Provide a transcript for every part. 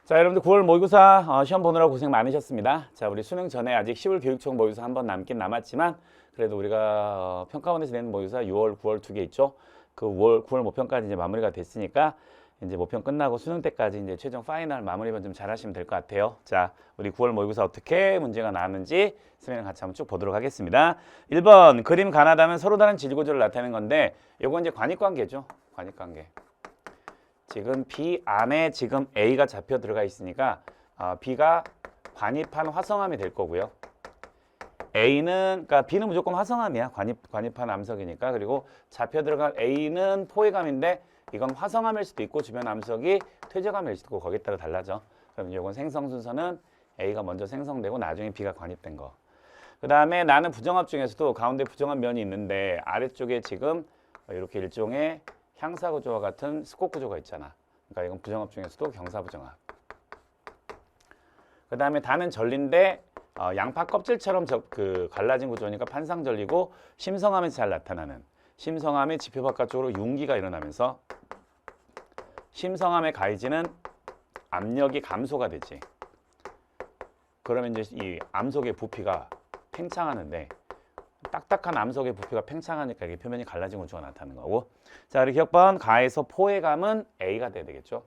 자, 여러분들 9월 모의고사 시험 보느라 고생 많으셨습니다. 자, 우리 수능 전에 아직 10월 교육청 모의고사 한 번 남긴 남았지만 그래도 우리가 평가원에서 내는 모의고사 6월, 9월 두 개 있죠. 그 9월 모평까지 이제 마무리가 됐으니까 이제 모평 끝나고 수능 때까지 이제 최종 파이널 마무리만 좀 잘하시면 될 것 같아요. 자, 우리 9월 모의고사 어떻게 문제가 나왔는지 스면을 같이 한번 쭉 보도록 하겠습니다. 1번 그림 가나다는 서로 다른 질구조를 나타내는 건데 요건 이제 관익관계죠. 관익관계. 지금 B 안에 지금 A가 잡혀 들어가 있으니까 B가 관입한 화성암이 될 거고요. A는 그러니까 B는 무조건 화성암이야. 관입한 암석이니까. 그리고 잡혀 들어간 A는 포획암인데 이건 화성암일 수도 있고 주변 암석이 퇴적암일 수도 있고 거기에 따라 달라져. 그럼 이건 생성 순서는 A가 먼저 생성되고 나중에 B가 관입된 거. 그 다음에 나는 부정합 중에서도 가운데 부정합 면이 있는데 아래쪽에 지금 이렇게 일종의 향사 구조와 같은 스콧 구조가 있잖아. 그러니까 이건 부정합 중에서도 경사 부정합. 그 다음에 다는 전리인데 양파 껍질처럼 갈라진 구조니까 판상 전리고 심성암에서 잘 나타나는 심성암의 지표 바깥쪽으로 융기가 일어나면서 심성암의 가해지는 압력이 감소가 되지. 그러면 이제 이 암석의 부피가 팽창하는데 딱딱한 암석의 부피가 팽창하니까 이게 표면이 갈라진 구조가 나타나는 거고. 자, 이렇게 기억번 가에서 포획암은 A가 돼야 되겠죠.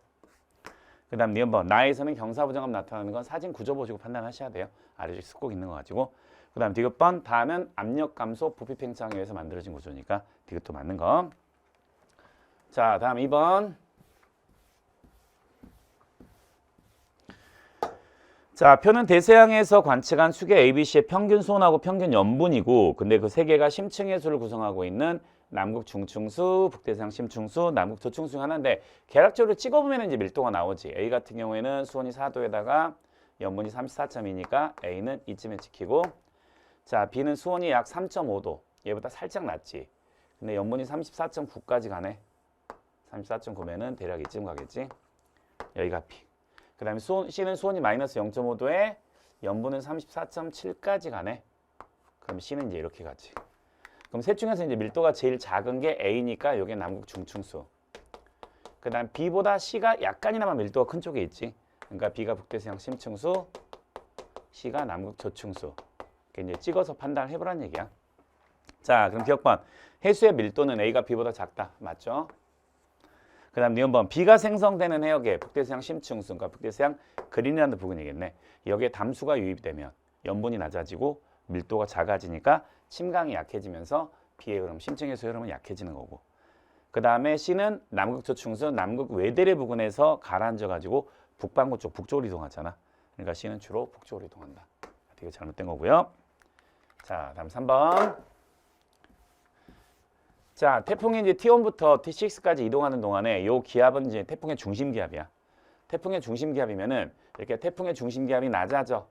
그 다음 니은번 나에서는 경사부정암 나타나는 건 사진 구조 보시고 판단하셔야 돼요. 아래쪽 쓱꼭 있는 거 가지고. 그 다음 디귿번 다는 압력 감소 부피 팽창에 의해서 만들어진 구조니까 디귿도 맞는 거. 자, 다음 2번. 자, 표는 대서양에서 관측한 수계 ABC의 평균 수온하고 평균 염분이고 근데 그 세 개가 심층의 수를 구성하고 있는 남극 중층수, 북대서양 심층수, 남극 저층수 하나인데 계략적으로 찍어보면 이제 밀도가 나오지. A 같은 경우에는 수온이 4도에다가 염분이 34.2니까 A는 이쯤에 찍히고 자, B는 수온이 약 3.5도. 얘보다 살짝 낮지. 근데 염분이 34.9까지 가네. 34.9면은 대략 이쯤 가겠지. 여기가 B. 그 다음에 C는 수온이 마이너스 0.5도에 염분은 34.7까지 가네. 그럼 C는 이제 이렇게 가지. 그럼 셋 중에서 이제 밀도가 제일 작은 게 A니까 이게 남극 중층수. 그 다음 B보다 C가 약간이나마 밀도가 큰 쪽에 있지. 그러니까 B가 북대서양 심층수, C가 남극 저층수. 이제 찍어서 판단을 해보라는 얘기야. 자, 그럼 기억번. 해수의 밀도는 A가 B보다 작다. 맞죠? 그 다음 니은번 B가 생성되는 해역에 북대서양 심층수, 그러니까 북대서양 그린란드 부근이겠네. 여기에 담수가 유입되면 염분이 낮아지고 밀도가 작아지니까 침강이 약해지면서 B의 흐름, 심층 해수의 흐름은 약해지는 거고. 그 다음에 C는 남극 저층수, 남극 외대례 부근에서 가라앉아가지고 북반구 쪽 북쪽으로 이동하잖아. 그러니까 C는 주로 북쪽으로 이동한다. 되게 잘못된 거고요. 자, 다음 3번. 자, 태풍이 이제 T1부터 T6까지 이동하는 동안에 요 기압은 이제 태풍의 중심 기압이야. 태풍의 중심 기압이면은 이렇게 태풍의 중심 기압이 낮아져.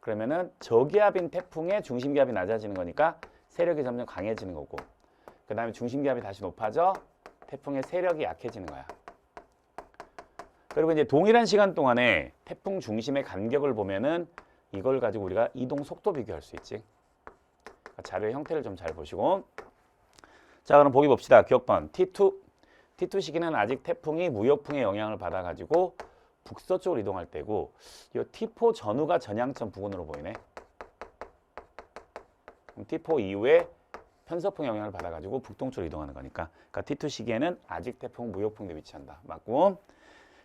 그러면은 저기압인 태풍의 중심 기압이 낮아지는 거니까 세력이 점점 강해지는 거고. 그 다음에 중심 기압이 다시 높아져 태풍의 세력이 약해지는 거야. 그리고 이제 동일한 시간 동안에 태풍 중심의 간격을 보면은 이걸 가지고 우리가 이동 속도 비교할 수 있지. 그러니까 자료의 형태를 좀 잘 보시고. 자, 그럼 보기 봅시다. 기억번 T2 시기는 아직 태풍이 무역풍의 영향을 받아가지고 북서쪽으로 이동할 때고 이 T4 전후가 전향점 부근으로 보이네. 그럼 T4 이후에 편서풍의 영향을 받아가지고 북동쪽으로 이동하는 거니까. 그러니까 T2 시기에는 아직 태풍 무역풍에 위치한다. 맞고.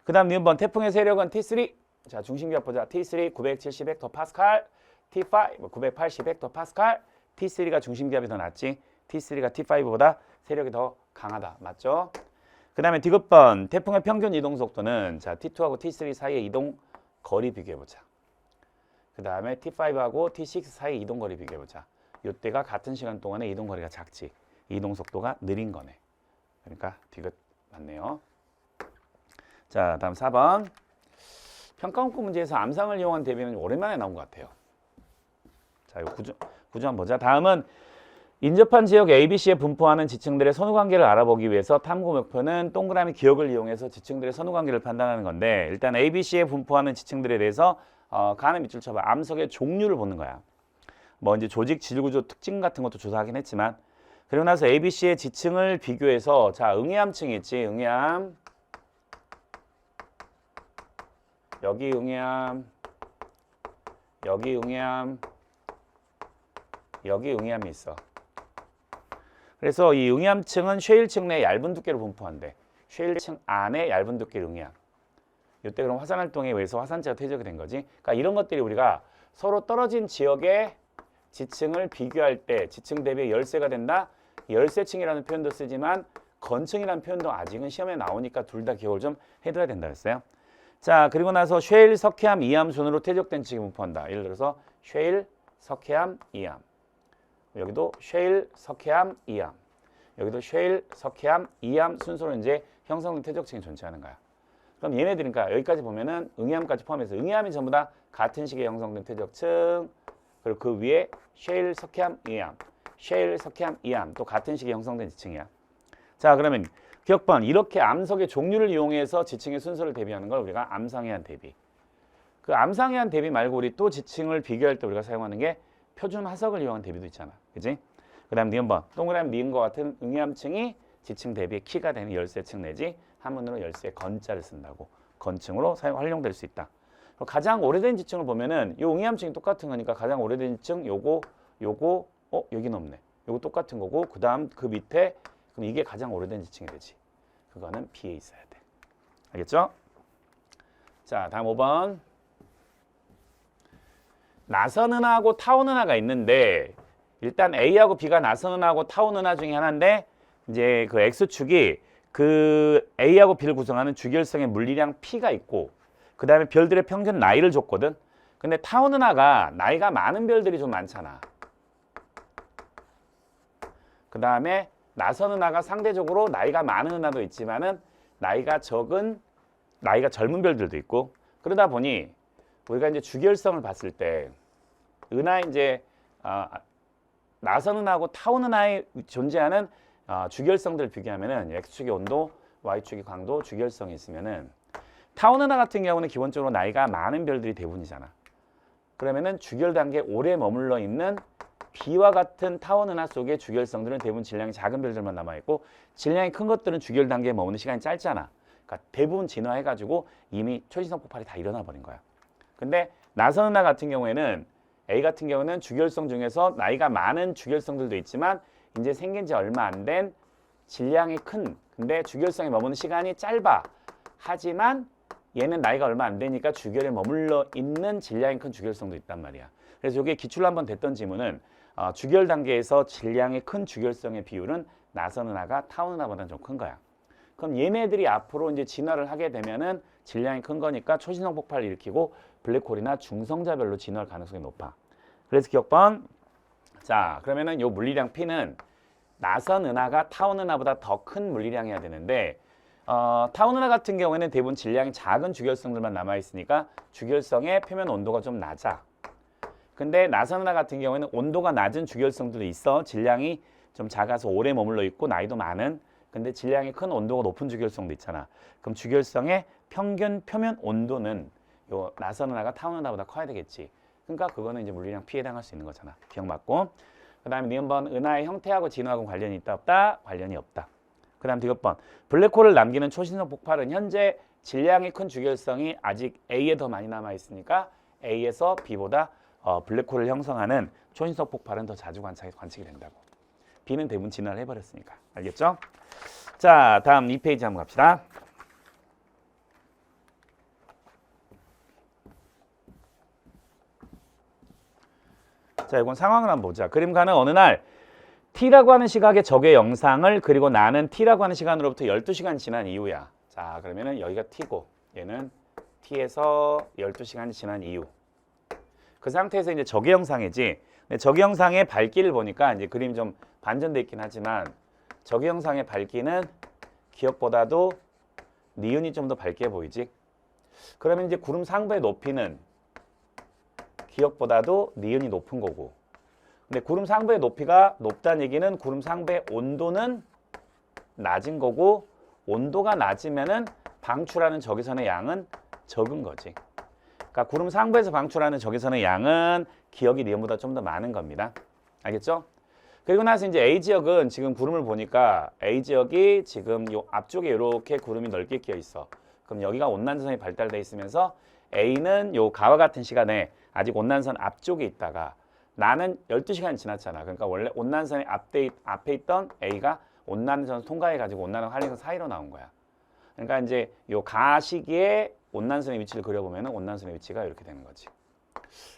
그 다음 니은번 태풍의 세력은 T3. 자, 중심기압 보자. T3 970 헥토파스칼, T5 980 헥토파스칼. T3가 중심기압이 더 낮지. T3가 T5보다 세력이 더 강하다. 맞죠? 그 다음에 디귿번 태풍의 평균 이동 속도는 자 T2하고 T3 사이의 이동 거리 비교해보자. 그 다음에 T5하고 T6 사이의 이동 거리 비교해보자. 이때가 같은 시간 동안에 이동 거리가 작지. 이동 속도가 느린 거네. 그러니까 디귿 맞네요. 자, 다음 4번. 평가원급 문제에서 암상을 이용한 대비는 오랜만에 나온 것 같아요. 자, 이거 구조 한번 보자. 다음은 인접한 지역 ABC에 분포하는 지층들의 선후관계를 알아보기 위해서 탐구 목표는 동그라미 기억을 이용해서 지층들의 선후관계를 판단하는 건데 일단 ABC에 분포하는 지층들에 대해서 가는 밑줄 쳐봐. 암석의 종류를 보는 거야. 뭐 이제 조직 질구조 특징 같은 것도 조사하긴 했지만 그리고 나서 ABC의 지층을 비교해서 자 응해암층이 있지. 응해암 여기 응해암, 여기 응해암, 여기 응해암이 있어. 그래서 이 응해암층은 쉐일층 내 얇은 두께로 분포한대. 쉐일층 안에 얇은 두께 응해암. 이때 그럼 화산 활동에 의해서 화산재가 퇴적이 된 거지. 그러니까 이런 것들이 우리가 서로 떨어진 지역의 지층을 비교할 때 지층 대비 열세가 된다. 열세층이라는 표현도 쓰지만 건층이라는 표현도 아직은 시험에 나오니까 둘 다 기억을 좀 해둬야 된다 했어요. 자, 그리고 나서 쉐일, 석회암, 이암 순으로 퇴적된 지층이 분포한다. 예를 들어서 쉐일, 석회암, 이암. 여기도 쉐일, 석회암, 이암. 여기도 쉐일, 석회암, 이암 순서로 이제 형성된 퇴적층이 존재하는 거야. 그럼 얘네들이 그러니까 여기까지 보면은 응해암까지 포함해서 응해암이 전부 다 같은 시기에 형성된 퇴적층, 그리고 그 위에 쉐일, 석회암, 이암, 쉐일, 석회암, 이암 또 같은 시기에 형성된 지층이야. 자, 그러면 기억번 이렇게 암석의 종류를 이용해서 지층의 순서를 대비하는 걸 우리가 암상해안 대비. 그 암상해안 대비 말고 우리 또 지층을 비교할 때 우리가 사용하는 게 표준 화석을 이용한 대비도 있잖아. 그지? 그 다음 니은번 동그라미 니은과 같은 응해암층이 지층 대비의 키가 되는 열세층 내지 한문으로 열세 건자를 쓴다고. 건층으로 활용될 수 있다. 가장 오래된 지층을 보면은 요 응해암층이 똑같은 거니까 가장 오래된 지층 요거 여기는 없네. 요거 똑같은 거고 그 다음 그 밑에 그럼 이게 가장 오래된 지층이 되지. 그거는 B에 있어야 돼. 알겠죠? 자, 다음 5번. 나선은하고 타원은하가 있는데 일단 A하고 B가 나선은하고 타원은하 중에 하나인데 이제 그 X축이 그 A하고 B를 구성하는 주결성의 물리량 P가 있고 그 다음에 별들의 평균 나이를 줬거든. 근데 타원은하가 나이가 많은 별들이 좀 많잖아. 그 다음에 나선은하가 상대적으로 나이가 많은 은하도 있지만은 나이가 젊은 별들도 있고 그러다 보니 우리가 이제 주결성을 봤을 때 은하 이제 나선은하고 타원은하에 존재하는 주결성들을 비교하면은 X축의 온도, Y축의 강도, 주결성이 있으면은 타원은하 같은 경우는 기본적으로 나이가 많은 별들이 대부분이잖아. 그러면은 주결 단계에 오래 머물러 있는 B와 같은 타원은하 속의 주결성들은 대부분 질량이 작은 별들만 남아있고 질량이 큰 것들은 주결 단계에 머무는 시간이 짧잖아. 그러니까 대부분 진화해가지고 이미 초신성 폭발이 다 일어나 버린 거야. 근데 나선은하 같은 경우에는 A 같은 경우는 주결성 중에서 나이가 많은 주결성들도 있지만 이제 생긴 지 얼마 안 된 질량이 큰 근데 주결성에 머무는 시간이 짧아. 하지만 얘는 나이가 얼마 안 되니까 주결에 머물러 있는 질량이 큰 주결성도 있단 말이야. 그래서 이게 기출로 한번 됐던 지문은 주결 단계에서 질량이 큰 주결성의 비율은 나선은하가 타원은하보다는 좀 큰 거야. 그럼 얘네들이 앞으로 이제 진화를 하게 되면은 질량이 큰 거니까 초신성 폭발을 일으키고 블랙홀이나 중성자별로 진화할 가능성이 높아. 그래서 기억번. 자, 그러면은 요 물리량 P는 나선은하가 타원은하보다 더 큰 물리량이어야 되는데 타원은하 같은 경우에는 대부분 질량이 작은 주결성들만 남아있으니까 주결성의 표면 온도가 좀 낮아. 근데 나선은하 같은 경우에는 온도가 낮은 주결성들도 있어. 질량이 좀 작아서 오래 머물러 있고 나이도 많은. 근데 질량이 큰 온도가 높은 주결성도 있잖아. 그럼 주결성의 평균 표면 온도는 요 나선은하가 타원은하보다 커야 되겠지. 그러니까 그거는 이제 물리량 P에 해당할 수 있는 거잖아. 기억 맞고. 그 다음에 니은번 은하의 형태하고 진화하고 관련이 있다 없다? 관련이 없다. 그 다음 디귿번 블랙홀을 남기는 초신성 폭발은 현재 질량이 큰 주결성이 아직 A에 더 많이 남아있으니까 A에서 B보다 블랙홀을 형성하는 초신성 폭발은 더 자주 관측이 된다고. B는 대부분 진화를 해버렸으니까. 알겠죠? 자, 다음 2페이지 한번 갑시다. 자, 이건 상황을 한번 보자. 그림가는 어느 날 T라고 하는 시각의 적의 영상을 그리고 나는 T라고 하는 시간으로부터 12시간 지난 이후야. 자, 그러면은 여기가 T고 얘는 T에서 12시간이 지난 이후. 그 상태에서 이제 적의 영상이지. 근데 적의 영상의 밝기를 보니까 이제 그림이 좀 반전돼 있긴 하지만 적의 영상의 밝기는 기억보다도 니은이 좀 더 밝게 보이지. 그러면 이제 구름 상부의 높이는 기억보다도 니은이 높은 거고. 근데 구름 상부의 높이가 높다는 얘기는 구름 상부의 온도는 낮은 거고 온도가 낮으면은 방출하는 적외선의 양은 적은 거지. 그러니까 구름 상부에서 방출하는 적외선의 양은 기억이 니은보다 좀 더 많은 겁니다. 알겠죠? 그리고 나서 이제 A 지역은 지금 구름을 보니까 A 지역이 지금 요 앞쪽에 이렇게 구름이 넓게 끼어 있어. 그럼 여기가 온난자선이 발달돼 있으면서 A는 요 가와 같은 시간에 아직 온난선 앞쪽에 있다가 나는 12시간이 지났잖아. 그러니까 원래 온난선의 앞에 있던 A가 온난선 통과해가지고 온난화 활력선 사이로 나온 거야. 그러니까 이제 요 가 시기에 온난선의 위치를 그려보면 온난선의 위치가 이렇게 되는 거지.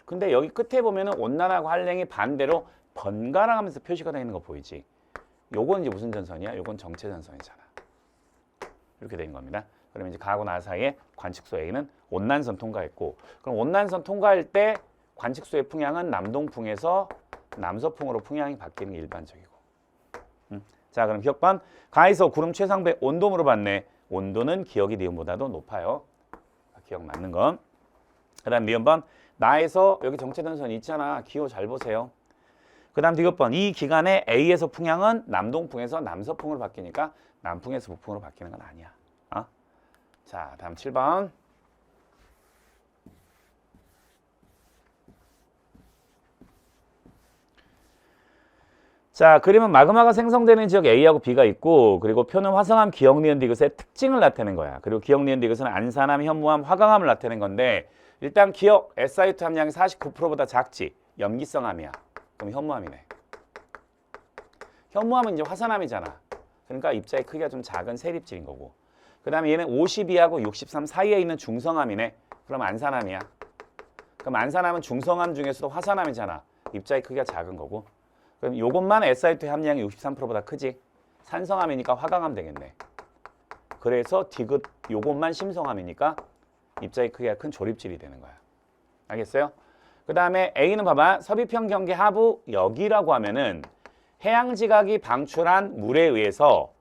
근데 여기 끝에 보면은 온난화하고 활량이 반대로 번갈아 가면서 표시가 되어 있는 거 보이지? 요건 이제 무슨 전선이야? 요건 정체 전선이잖아. 이렇게 된 겁니다. 그러면 이제 가하고 나 사이에 관측소 A는 온난선 통과했고, 그럼 온난선 통과할 때 관측소의 풍향은 남동풍에서 남서풍으로 풍향이 바뀌는 게 일반적이고. 자, 그럼 기억반 가에서 구름 최상배 온도 물어봤네. 온도는 기억이 니은보다도 높아요. 기억 맞는 건. 그 다음 니은번 나에서 여기 정체전선이 있잖아. 기호 잘 보세요. 그 다음 디귿번 이 기간에 A에서 풍향은 남동풍에서 남서풍으로 바뀌니까 남풍에서 북풍으로 바뀌는 건 아니야. 어? 자, 다음 7번. 자, 그림은 마그마가 생성되는 지역 A하고 B가 있고, 그리고 표는 화성암, 기역, 니은, 디귿의 특징을 나타내는 거야. 그리고 기역, 니은, 디귿은 안산암, 현무암, 화강암을 나타내는 건데, 일단 기역 SiO2 함량이 49%보다 작지. 염기성암이야. 그럼 현무암이네. 현무암은 이제 화산암이잖아. 그러니까 입자의 크기가 좀 작은 세립질인 거고. 그 다음에 얘는 52하고 63 사이에 있는 중성암이네. 그럼 안산암이야. 그럼 안산암은 중성암 중에서도 화산암이잖아. 입자의 크기가 작은 거고. 그럼 요것만 SiO2 함량이 63%보다 크지. 산성암이니까 화강암 되겠네. 그래서 디귿 요것만 심성암이니까 입자의 크기가 큰 조립질이 되는 거야. 알겠어요? 그 다음에 A는 봐봐. 서비평 경계 하부 여기라고 하면은 해양지각이 방출한 물에 의해서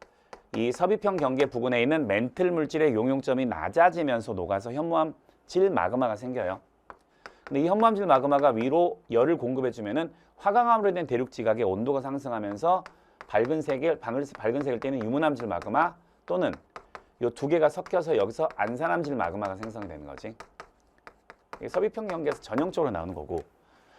이 서비평 경계 부근에 있는 멘틀 물질의 용용점이 낮아지면서 녹아서 현무암질 마그마가 생겨요. 근데 이 현무암질 마그마가 위로 열을 공급해주면은 화강암으로 된 대륙지각의 온도가 상승하면서 밝은 색을 띠는 유문암질 마그마 또는 이 두 개가 섞여서 여기서 안산암질 마그마가 생성이 되는 거지. 이게 서비평 경계에서 전형적으로 나오는 거고.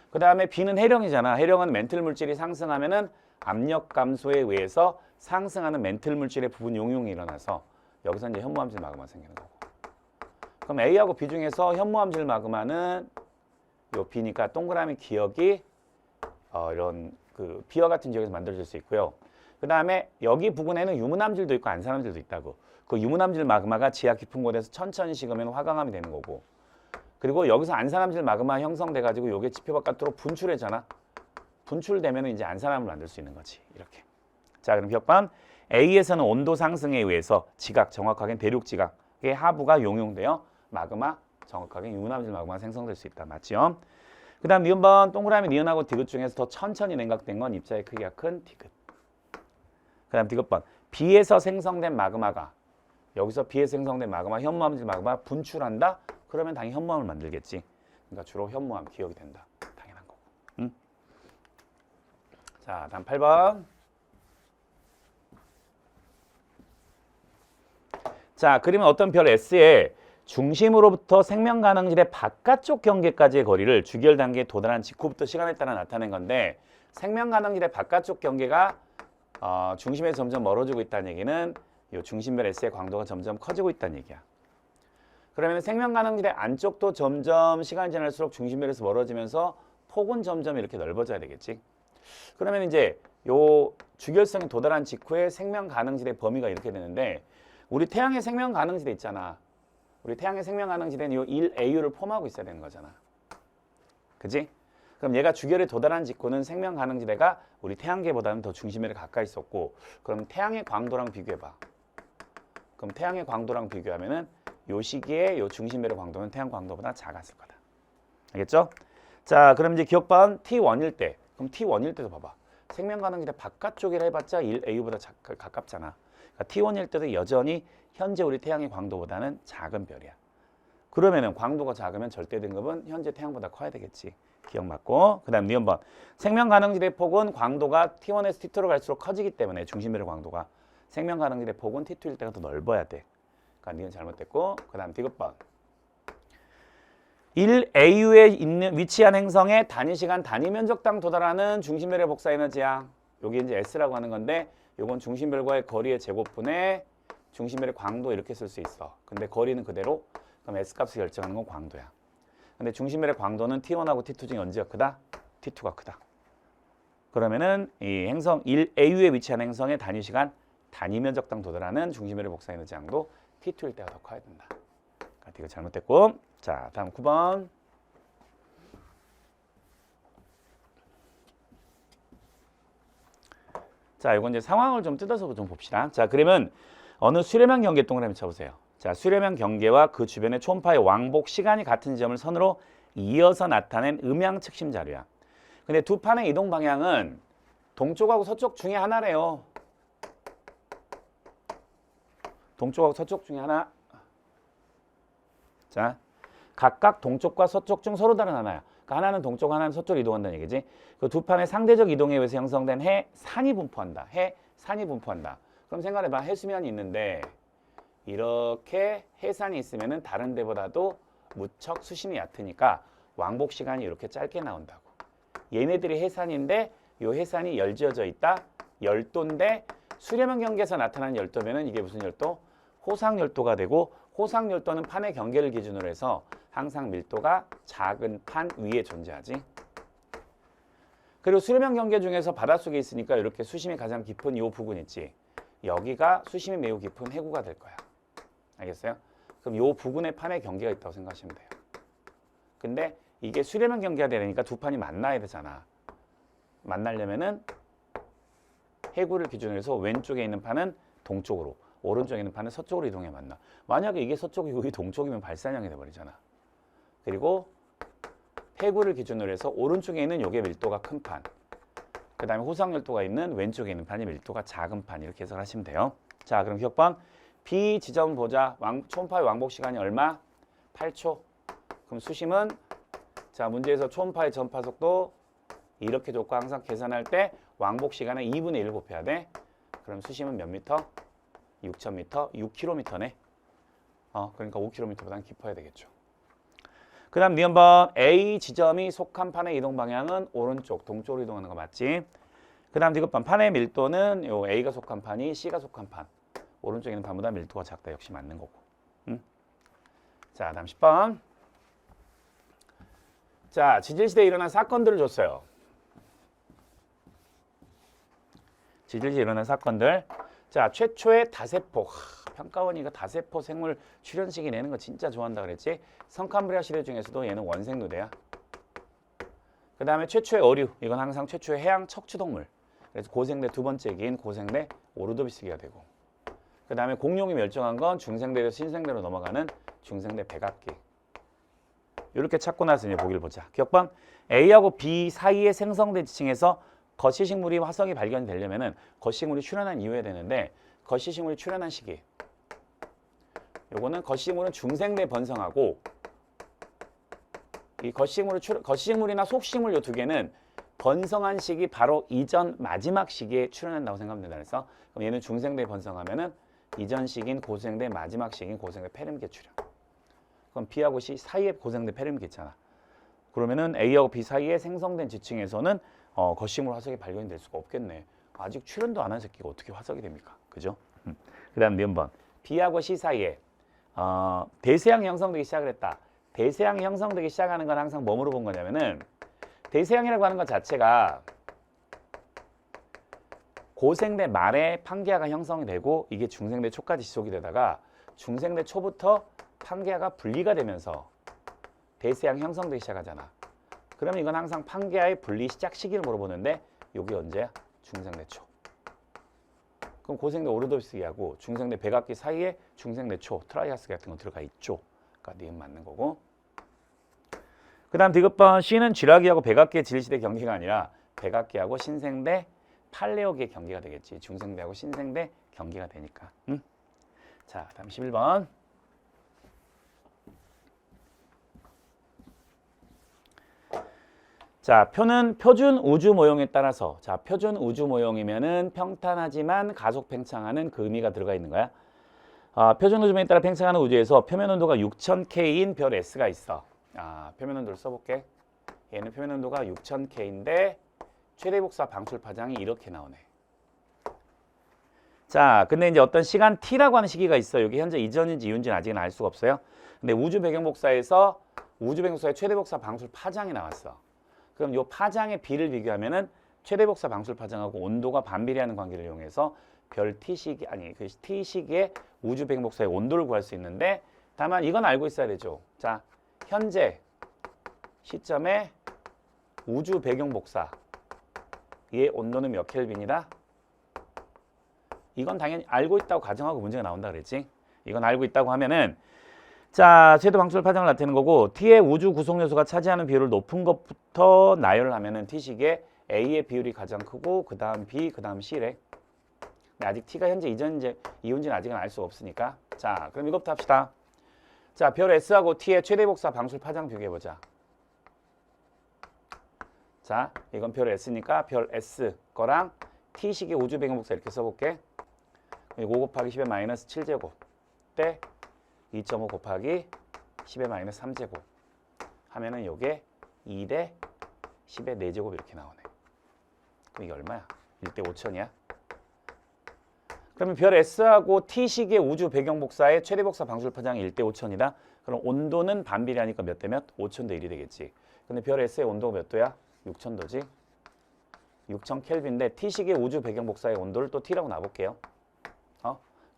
그 다음에 B는 해령이잖아. 해령은 멘틀 물질이 상승하면은 압력 감소에 의해서 상승하는 멘틀 물질의 부분 용융이 일어나서 여기서 이제 현무암질 마그마가 생기는 거고. 그럼 A하고 B 중에서 현무암질 마그마는 요 B니까 동그라미 기역이 이런 그 B와 같은 지역에서 만들어질 수 있고요. 그 다음에 여기 부근에는 유문암질도 있고 안산암질도 있다고. 그 유문암질 마그마가 지하 깊은 곳에서 천천히 식으면 화강암이 되는 거고. 그리고 여기서 안산암질 마그마 형성돼가지고 요게 지표 바깥으로 분출하잖아. 분출되면 이제 안산암을 만들 수 있는 거지. 이렇게. 자, 그럼 기억반 A에서는 온도 상승에 의해서 지각, 정확하게 대륙 지각의 하부가 용용되어 마그마, 정확하게 유문암질 마그마가 생성될 수 있다. 맞죠? 그 다음 니은번 동그라미 니은하고 디귿 중에서 더 천천히 냉각된 건 입자의 크기가 큰 디귿. 그 다음 디귿번 B에서 생성된 마그마가 여기서 B에서 생성된 마그마, 현무암질 마그마 분출한다? 그러면 당연히 현무암을 만들겠지. 그러니까 주로 현무암 기억이 된다. 당연한 거고. 응? 자, 다음 8번. 자, 그림은 어떤 별 S에 중심으로부터 생명 가능질의 바깥쪽 경계까지의 거리를 주기열 단계에 도달한 직후부터 시간에 따라 나타낸 건데 생명 가능질의 바깥쪽 경계가 중심에서 점점 멀어지고 있다는 얘기는 이 중심별 S의 광도가 점점 커지고 있다는 얘기야. 그러면 생명 가능질의 안쪽도 점점 시간이 지날수록 중심별에서 멀어지면서 폭은 점점 이렇게 넓어져야 되겠지. 그러면 이제 요 주기열성에 도달한 직후에 생명 가능질의 범위가 이렇게 되는데 우리 태양의 생명 가능질에 있잖아. 우리 태양의 생명 가능질에는 이 1AU를 포함하고 있어야 되는 거잖아. 그지? 그럼 얘가 주기열에 도달한 직후는 생명 가능지대가 우리 태양계보다는 더 중심에 가까이 있었고 그럼 태양의 광도랑 비교해봐. 그럼 태양의 광도랑 비교하면은 요 시기에 요 중심별의 광도는 태양 광도보다 작았을 거다. 알겠죠? 자, 그럼 이제 기억반 T1일 때 그럼 T1일 때도 봐봐. 생명 가능지대 바깥쪽이라 해봤자 1AU보다 가깝잖아. 그러니까 T1일 때도 여전히 현재 우리 태양의 광도보다는 작은 별이야. 그러면은 광도가 작으면 절대 등급은 현재 태양보다 커야 되겠지. 기억 맞고. 그 다음 니은번 생명 가능지대 폭은 광도가 T1에서 T2로 갈수록 커지기 때문에 중심별의 광도가 생명 가능지대 폭은 T2일 때가 더 넓어야 돼. 그러니까 니은 잘못됐고. 그 다음 디귿번 1AU에 위치한 행성의 단위 시간 단위 면적당 도달하는 중심별의 복사 에너지야. 여기 이제 S라고 하는 건데 요건 중심별과의 거리의 제곱분의 중심별의 광도 이렇게 쓸 수 있어. 근데 거리는 그대로 그럼 S값을 결정하는 건 광도야. 근데 중심멸의 광도는 T1하고 T2 중에 언제가 크다? T2가 크다. 그러면은 이 행성 1AU에 위치한 행성의 단위 시간, 단위 면적당 도달하는 중심멸의 복사 에너지 양도 T2일 때가 더 커야 된다. 그러니까 이거 잘못됐고. 자, 다음 9번. 자, 이건 이제 상황을 좀 뜯어서 좀 봅시다. 자, 그러면 어느 수렴형 경계 동그라미 쳐보세요. 자, 수렴형 경계와 그 주변의 초음파의 왕복 시간이 같은 지점을 선으로 이어서 나타낸 음향 측심 자료야. 근데 두 판의 이동 방향은 동쪽하고 서쪽 중에 하나래요. 동쪽하고 서쪽 중에 하나. 자, 각각 동쪽과 서쪽 중 서로 다른 하나야. 그러니까 하나는 동쪽, 하나는 서쪽으로 이동한다는 얘기지. 그 두 판의 상대적 이동에 의해서 형성된 해산이 분포한다. 해산이 분포한다. 그럼 생각해봐. 해수면이 있는데 이렇게 해산이 있으면은 다른 데보다도 무척 수심이 얕으니까 왕복 시간이 이렇게 짧게 나온다고. 얘네들이 해산인데 이 해산이 열지어져 있다. 열도인데 수렴형 경계에서 나타나는 열도면은 이게 무슨 열도? 호상열도가 되고, 호상열도는 판의 경계를 기준으로 해서 항상 밀도가 작은 판 위에 존재하지. 그리고 수렴형 경계 중에서 바닷속에 있으니까 이렇게 수심이 가장 깊은 이 부분 있지. 여기가 수심이 매우 깊은 해구가 될 거야. 알겠어요? 그럼 이 부근의 판의 경계가 있다고 생각하시면 돼요. 근데 이게 수렴형 경계가 되니까 두 판이 만나야 되잖아. 만나려면은 해구를 기준으로 해서 왼쪽에 있는 판은 동쪽으로, 오른쪽에 있는 판은 서쪽으로 이동해 만나. 만약에 이게 서쪽이고 이게 동쪽이면 발산형이 돼버리잖아. 그리고 해구를 기준으로 해서 오른쪽에 있는 요게 밀도가 큰 판, 그 다음에 호상열도가 있는 왼쪽에 있는 판이 밀도가 작은 판, 이렇게 해석을 하시면 돼요. 자, 그럼 기억방 B 지점 보자. 초음파의 왕복 시간이 얼마? 8초. 그럼 수심은, 자, 문제에서 초음파의 전파 속도 이렇게 줬고 항상 계산할 때 왕복 시간에 2분의 1 곱해야 돼. 그럼 수심은 몇 미터? 6,000m, 6km네. 그러니까 5km보다는 깊어야 되겠죠. 그 다음 니은번 A 지점이 속한 판의 이동 방향은 오른쪽, 동쪽으로 이동하는 거 맞지? 그 다음 디귿번 판의 밀도는 요 A가 속한 판이 C가 속한 판, 오른쪽에 있는 판보다 밀도가 작다. 역시 맞는 거고. 응? 자, 다음 10번. 자, 지질시대에 일어난 사건들을 줬어요. 지질시대에 일어난 사건들. 자, 최초의 다세포. 평가원이가 다세포 생물 출현식이 내는 거 진짜 좋아한다 그랬지? 성캄브리아 시대 중에서도 얘는 원생누대야. 그 다음에 최초의 어류. 이건 항상 최초의 해양 척추동물. 그래서 고생대 두 번째 기인 고생대 오르도비스기가 되고. 그 다음에 공룡이 멸종한 건 중생대에서 신생대로 넘어가는 중생대 백악기. 이렇게 찾고 나서 이제 보기를 보자. 기억방 A하고 B 사이에 생성된 지층에서 거시식물이 화석이 발견되려면은 거시식물이 출현한 이후에 되는데, 거시식물이 출현한 시기. 요거는 거시식물은 중생대 번성하고, 이 거시식물이나 속식물 요 두 개는 번성한 시기 바로 이전 마지막 시기에 출현한다고 생각하면 된다. 그래서 그럼 얘는 중생대 번성하면은 이전 시기인 고생대, 마지막 시기인 고생대 페름계 출현. 그럼 B하고 C 사이에 고생대 페름계 있잖아. 그러면은 A하고 B 사이에 생성된 지층에서는 거시식물 화석이 발견이 될 수가 없겠네. 아직 출현도 안 한 새끼가 어떻게 화석이 됩니까? 그죠? 그 다음 니은번 B하고 C 사이에 대서양이 형성되기 시작을 했다. 대서양이 형성되기 시작하는 건 항상 뭐로 본 거냐면은, 대서양이라고 하는 것 자체가 고생대 말에 판기아가 형성이 되고 이게 중생대 초까지 지속이 되다가 중생대 초부터 판기아가 분리가 되면서 대서양이 형성되기 시작하잖아. 그럼 이건 항상 판기아의 분리 시작 시기를 물어보는데 요게 언제야? 중생대 초. 그럼 고생대 오르도비스기하고 중생대 백악기 사이에 중생대 초, 트라이아스 같은 거 들어가 있죠. 그러니까 니은 맞는 거고. 그 다음 디귿번 C는 쥐라기하고 백악기의 질시대 경계가 아니라 백악기하고 신생대 팔레오기의 경계가 되겠지. 중생대하고 신생대 경계가 되니까. 응? 자, 다음 11번. 자, 표는 표준 우주 모형에 따라서, 자, 표준 우주 모형이면은 평탄하지만 가속 팽창하는 그 의미가 들어가 있는 거야. 표준 우주 모형에 따라 팽창하는 우주에서 표면 온도가 6000K인 별 S가 있어. 표면 온도를 써볼게. 얘는 표면 온도가 6000K인데 최대 복사 방출 파장이 이렇게 나오네. 자, 근데 이제 어떤 시간 t라고 하는 시기가 있어요. 이게 현재 이전인지 이후인지는 아직은 알 수가 없어요. 근데 우주 배경 복사에서 우주 배경 복사의 최대 복사 방출 파장이 나왔어. 그럼 요 파장의 비를 비교하면은 최대 복사 방출 파장하고 온도가 반비례하는 관계를 이용해서 별 t시기 아니 그 t시기의 우주 배경 복사의 온도를 구할 수 있는데 다만 이건 알고 있어야 되죠. 자, 현재 시점에 우주 배경 복사의 온도는 몇 켈빈이다? 이건 당연히 알고 있다고 가정하고 문제가 나온다 그랬지. 이건 알고 있다고 하면은 자, 최대 방출 파장을 나타내는 거고 t의 우주 구성 요소가 차지하는 비율을 높은 것부터 나열을 하면은 t식의 a의 비율이 가장 크고 그 다음 b, 그 다음 c래. 근데 아직 t가 현재 이전인지 이후인지는 아직은 알 수 없으니까. 자, 그럼 이것부터 합시다. 자, 별 s하고 t의 최대 복사 방출 파장 비교해보자. 자, 이건 별 s니까 별 s 거랑 t식의 우주 배경 복사 이렇게 써볼게. 5 곱하기 10의 마이너스 7제곱 때 2.5 곱하기 10의 마이너스 3제곱 하면은 요게 2대 10의 4제곱 이렇게 나오네. 그럼 이게 얼마야? 1대 5천이야? 그러면 별 S하고 T식의 우주 배경 복사의 최대 복사 방출 파장이 1대 5천이다. 그럼 온도는 반비례하니까 몇 대 몇? 5,000대 1이 되겠지. 근데 별 S의 온도가 몇 도야? 6,000도지. 6,000 켈빈인데 T식의 우주 배경 복사의 온도를 또 T라고 놔볼게요.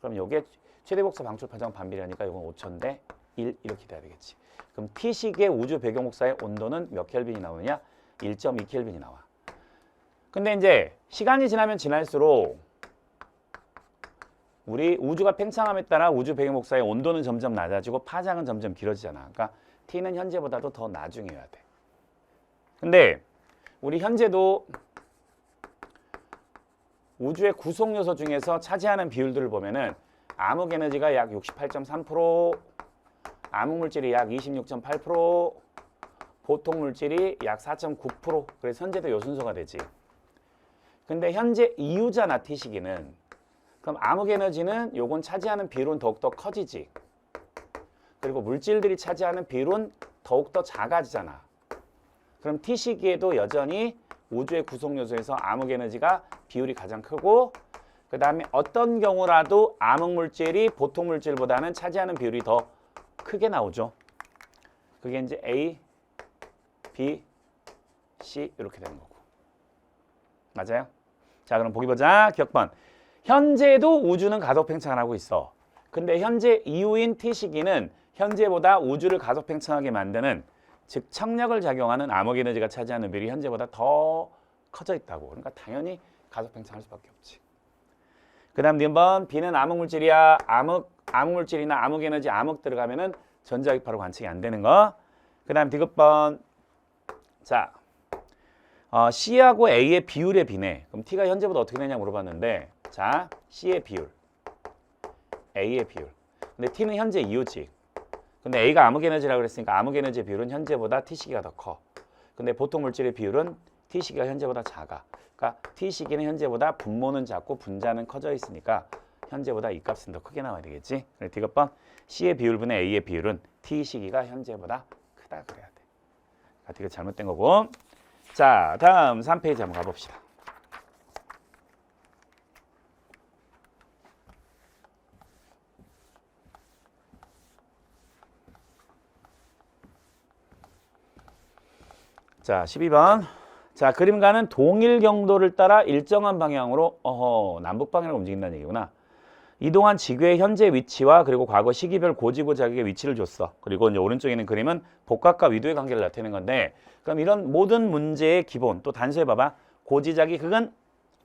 그럼 요게 최대 복사 방출 파장 반비례하니까 이건 5,000대 1 이렇게 돼야 되겠지. 그럼 T식의 우주 배경 복사의 온도는 몇 켈빈이 나오느냐? 1.2 켈빈이 나와. 근데 이제 시간이 지나면 지날수록 우리 우주가 팽창함에 따라 우주 배경 복사의 온도는 점점 낮아지고 파장은 점점 길어지잖아. 그러니까 T는 현재보다도 더 나중이어야 돼. 근데 우리 현재도 우주의 구성 요소 중에서 차지하는 비율들을 보면은 암흑 에너지가 약 68.3%, 암흑 물질이 약 26.8%, 보통 물질이 약 4.9%. 그래서 현재도 요 순서가 되지. 근데 현재 이유잖아, T시기는. 그럼 암흑 에너지는 요건 차지하는 비율은 더욱더 커지지. 그리고 물질들이 차지하는 비율은 더욱더 작아지잖아. 그럼 T시기에도 여전히 우주의 구성 요소에서 암흑 에너지가 비율이 가장 크고 그 다음에 어떤 경우라도 암흑 물질이 보통 물질보다는 차지하는 비율이 더 크게 나오죠. 그게 이제 A, B, C 이렇게 되는 거고. 맞아요? 자, 그럼 보기 보자. 기억번. 현재도 우주는 가속 팽창을 하고 있어. 근데 현재 이후인 T시기는 현재보다 우주를 가속 팽창하게 만드는 즉 청력을 작용하는 암흑 에너지가 차지하는 비율이 현재보다 더 커져 있다고. 그러니까 당연히 가속 팽창할 수밖에 없지. 그 다음 B번 B는 암흑 물질이야. 암흑 물질이나 암흑 에너지 암흑 들어가면은 전자기파로 관측이 안 되는 거. 그 다음 D번 자 C하고 A의 비율의 비네. 그럼 T가 현재보다 어떻게 되냐 물어봤는데 자 C의 비율, A의 비율. 근데 T는 현재 이유지. 근데 A가 암흑 에너지라고 그랬으니까 암흑 에너지의 비율은 현재보다 T시기가 더 커. 근데 보통 물질의 비율은 T시기가 현재보다 작아. 그러니까 T시기는 현재보다 분모는 작고 분자는 커져 있으니까 현재보다 이 값은 더 크게 나와야 되겠지. 그래서 D번 C의 비율분의 A의 비율은 T시기가 현재보다 크다 그래야 돼. 그러니까 D가 잘못된 거고. 자, 다음 3페이지 한번 가봅시다. 자, 12번. 자, 그림과는 동일 경도를 따라 일정한 방향으로 남북 방향으로 움직인다는 얘기구나. 이동한 지구의 현재 위치와 그리고 과거 시기별 고지구 자격의 위치를 줬어. 그리고 이제 오른쪽에 있는 그림은 복각과 위도의 관계를 나타내는 건데 그럼 이런 모든 문제의 기본 또 단서에 봐봐. 고지자기 극은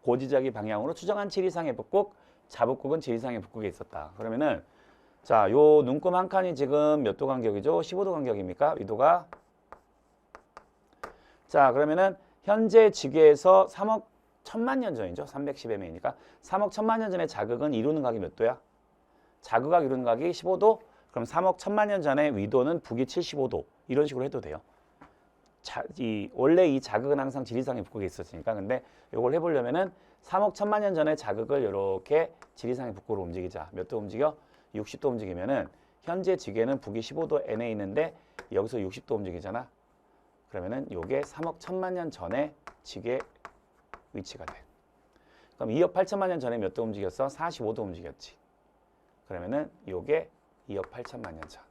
고지자기 방향으로 추정한 지리상의 북극, 자북극은 지리상의 북극에 있었다. 그러면은 자, 요 눈금 한 칸이 지금 몇 도 간격이죠? 15도 간격입니까? 위도가 자, 그러면은 현재 지구에서 3억 1000만 년 전이죠. 310m이니까 3억 1000만 년 전에 자극은 이루는 각이 몇 도야? 자극각 이루는 각이 15도? 그럼 3억 1000만 년 전에 위도는 북이 75도. 이런 식으로 해도 돼요. 원래 이 자극은 항상 지리상의 북극에 있었으니까. 근데 이걸 해보려면은 3억 1000만 년 전에 자극을 이렇게 지리상의 북극으로 움직이자. 몇 도 움직여? 60도 움직이면은 현재 지구에는 북이 15도 N에 있는데 여기서 60도 움직이잖아. 그러면은 요게 3억 1000만 년 전에 지구의 위치가 돼. 그럼 2억 8천만 년 전에 몇 도 움직였어? 45도 움직였지. 그러면은 요게 2억 8천만 년 전.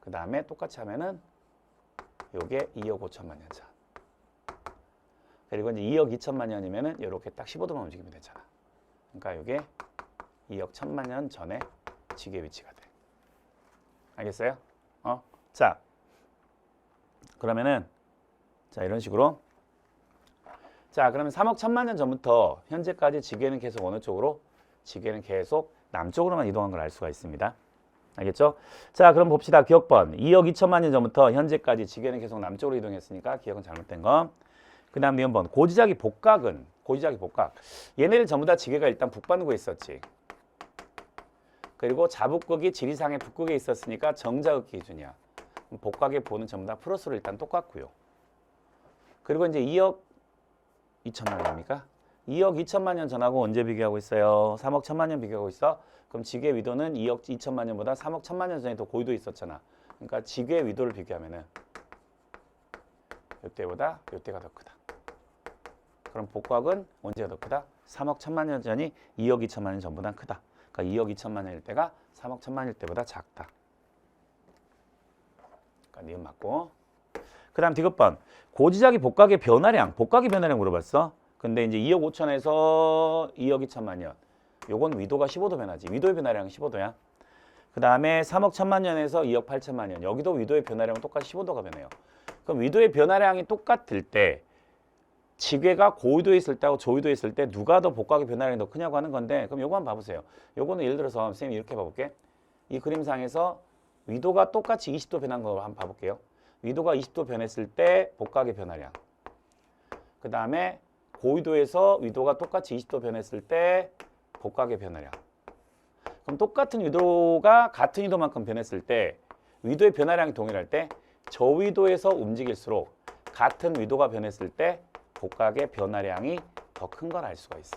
그 다음에 똑같이 하면은 요게 2억 5천만 년 전. 그리고 이제 2억 2천만 년이면은 이렇게 딱 15도만 움직이면 되잖아. 그러니까 요게 2억 1천만 년 전에 지구의 위치가 돼. 알겠어요? 자, 그러면은 자 이런 식으로 자 그러면 3억 1천만 년 전부터 현재까지 지구에는 계속 어느 쪽으로? 지구에는 계속 남쪽으로만 이동한 걸 알 수가 있습니다. 알겠죠? 자 그럼 봅시다. 기억번 2억 2천만 년 전부터 현재까지 지구에는 계속 남쪽으로 이동했으니까 기억은 잘못된 거. 그 다음 미음번 고지자기 복각은 고지자기 복각 얘네들 전부 다 지구가 일단 북반구에 있었지. 그리고 자북극이 지리상의 북극에 있었으니까 정자극 기준이야. 복각의 보는 전부 다 플러스로 일단 똑같고요. 그리고 이제 2억 2천만 년입니까? 2억 2천만 년 전하고 언제 비교하고 있어요? 3억 1천만 년 비교하고 있어? 그럼 지구의 위도는 2억 2천만 년보다 3억 1천만 년 전에 더 고위도에 있었잖아. 그러니까 지구의 위도를 비교하면은 이때보다 이때가 더 크다. 그럼 복각은 언제가 더 크다? 3억 1천만 년 전이 2억 2천만 년 전보다 크다. 그러니까 2억 2천만 년일 때가 3억 1천만 년일 때보다 작다. 그러니까 니은 맞고. 그 다음 디귿번 고지자기 복각의 변화량. 복각의 변화량 물어봤어. 근데 이제 2억 5천에서 2억 2천만 년. 요건 위도가 15도 변하지. 위도의 변화량은 15도야. 그 다음에 3억 1천만 년에서 2억 8천만 년. 여기도 위도의 변화량은 똑같이 15도가 변해요. 그럼 위도의 변화량이 똑같을 때 지구가 고위도에 있을 때하고 저위도에 있을 때 누가 더 복각의 변화량이 더 크냐고 하는 건데 그럼 요거 한번 봐보세요. 요거는 예를 들어서 선생님이 이렇게 봐볼게. 이 그림상에서 위도가 똑같이 20도 변한 거 한번 봐볼게요. 위도가 20도 변했을 때 복각의 변화량. 그 다음에 고위도에서 위도가 똑같이 20도 변했을 때 복각의 변화량. 그럼 똑같은 위도가 같은 위도만큼 변했을 때 위도의 변화량이 동일할 때 저위도에서 움직일수록 같은 위도가 변했을 때 복각의 변화량이 더 큰 걸 알 수가 있어.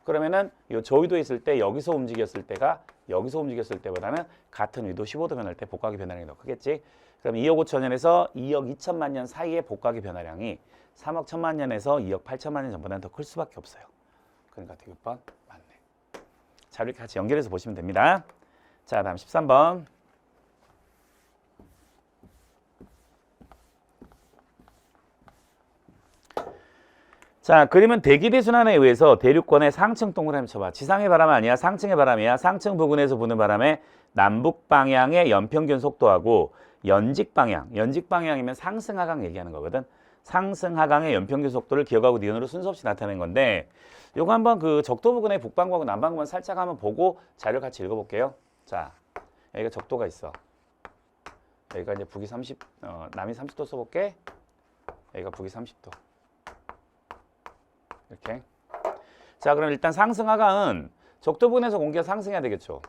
그러면은 이 저위도에 있을 때 여기서 움직였을 때가 여기서 움직였을 때보다는 같은 위도 15도 변할 때 복각의 변화량이 더 크겠지. 그럼 2억 5천 년에서 2억 2천만 년 사이의 복각의 변화량이 3억 1천만 년에서 2억 8천만 년 전보다는 더 클 수밖에 없어요. 그러니까 디귿번 맞네. 자 이렇게 같이 연결해서 보시면 됩니다. 자 다음 13번. 자, 그림은 대기대순환에 의해서 대륙권의 상층 동그라미 쳐봐. 지상의 바람 아니야. 상층의 바람이야. 상층 부근에서 부는 바람의 남북 방향의 연평균 속도하고 연직 방향이면 상승 하강 얘기하는 거거든. 상승 하강의 연평균 속도를 기억하고 니은으로 순서 없이 나타내는 건데 요거 한번 그 적도 부근의 북반구하고 남반구만 살짝 한번 보고 자료를 같이 읽어볼게요. 자, 여기가 적도가 있어. 여기가 이제 북이 30, 남이 30도 써볼게. 여기가 북이 30도. 이렇게. 자, 그럼 일단 상승 하강은 적도 부근에서 공기가 상승해야 되겠죠.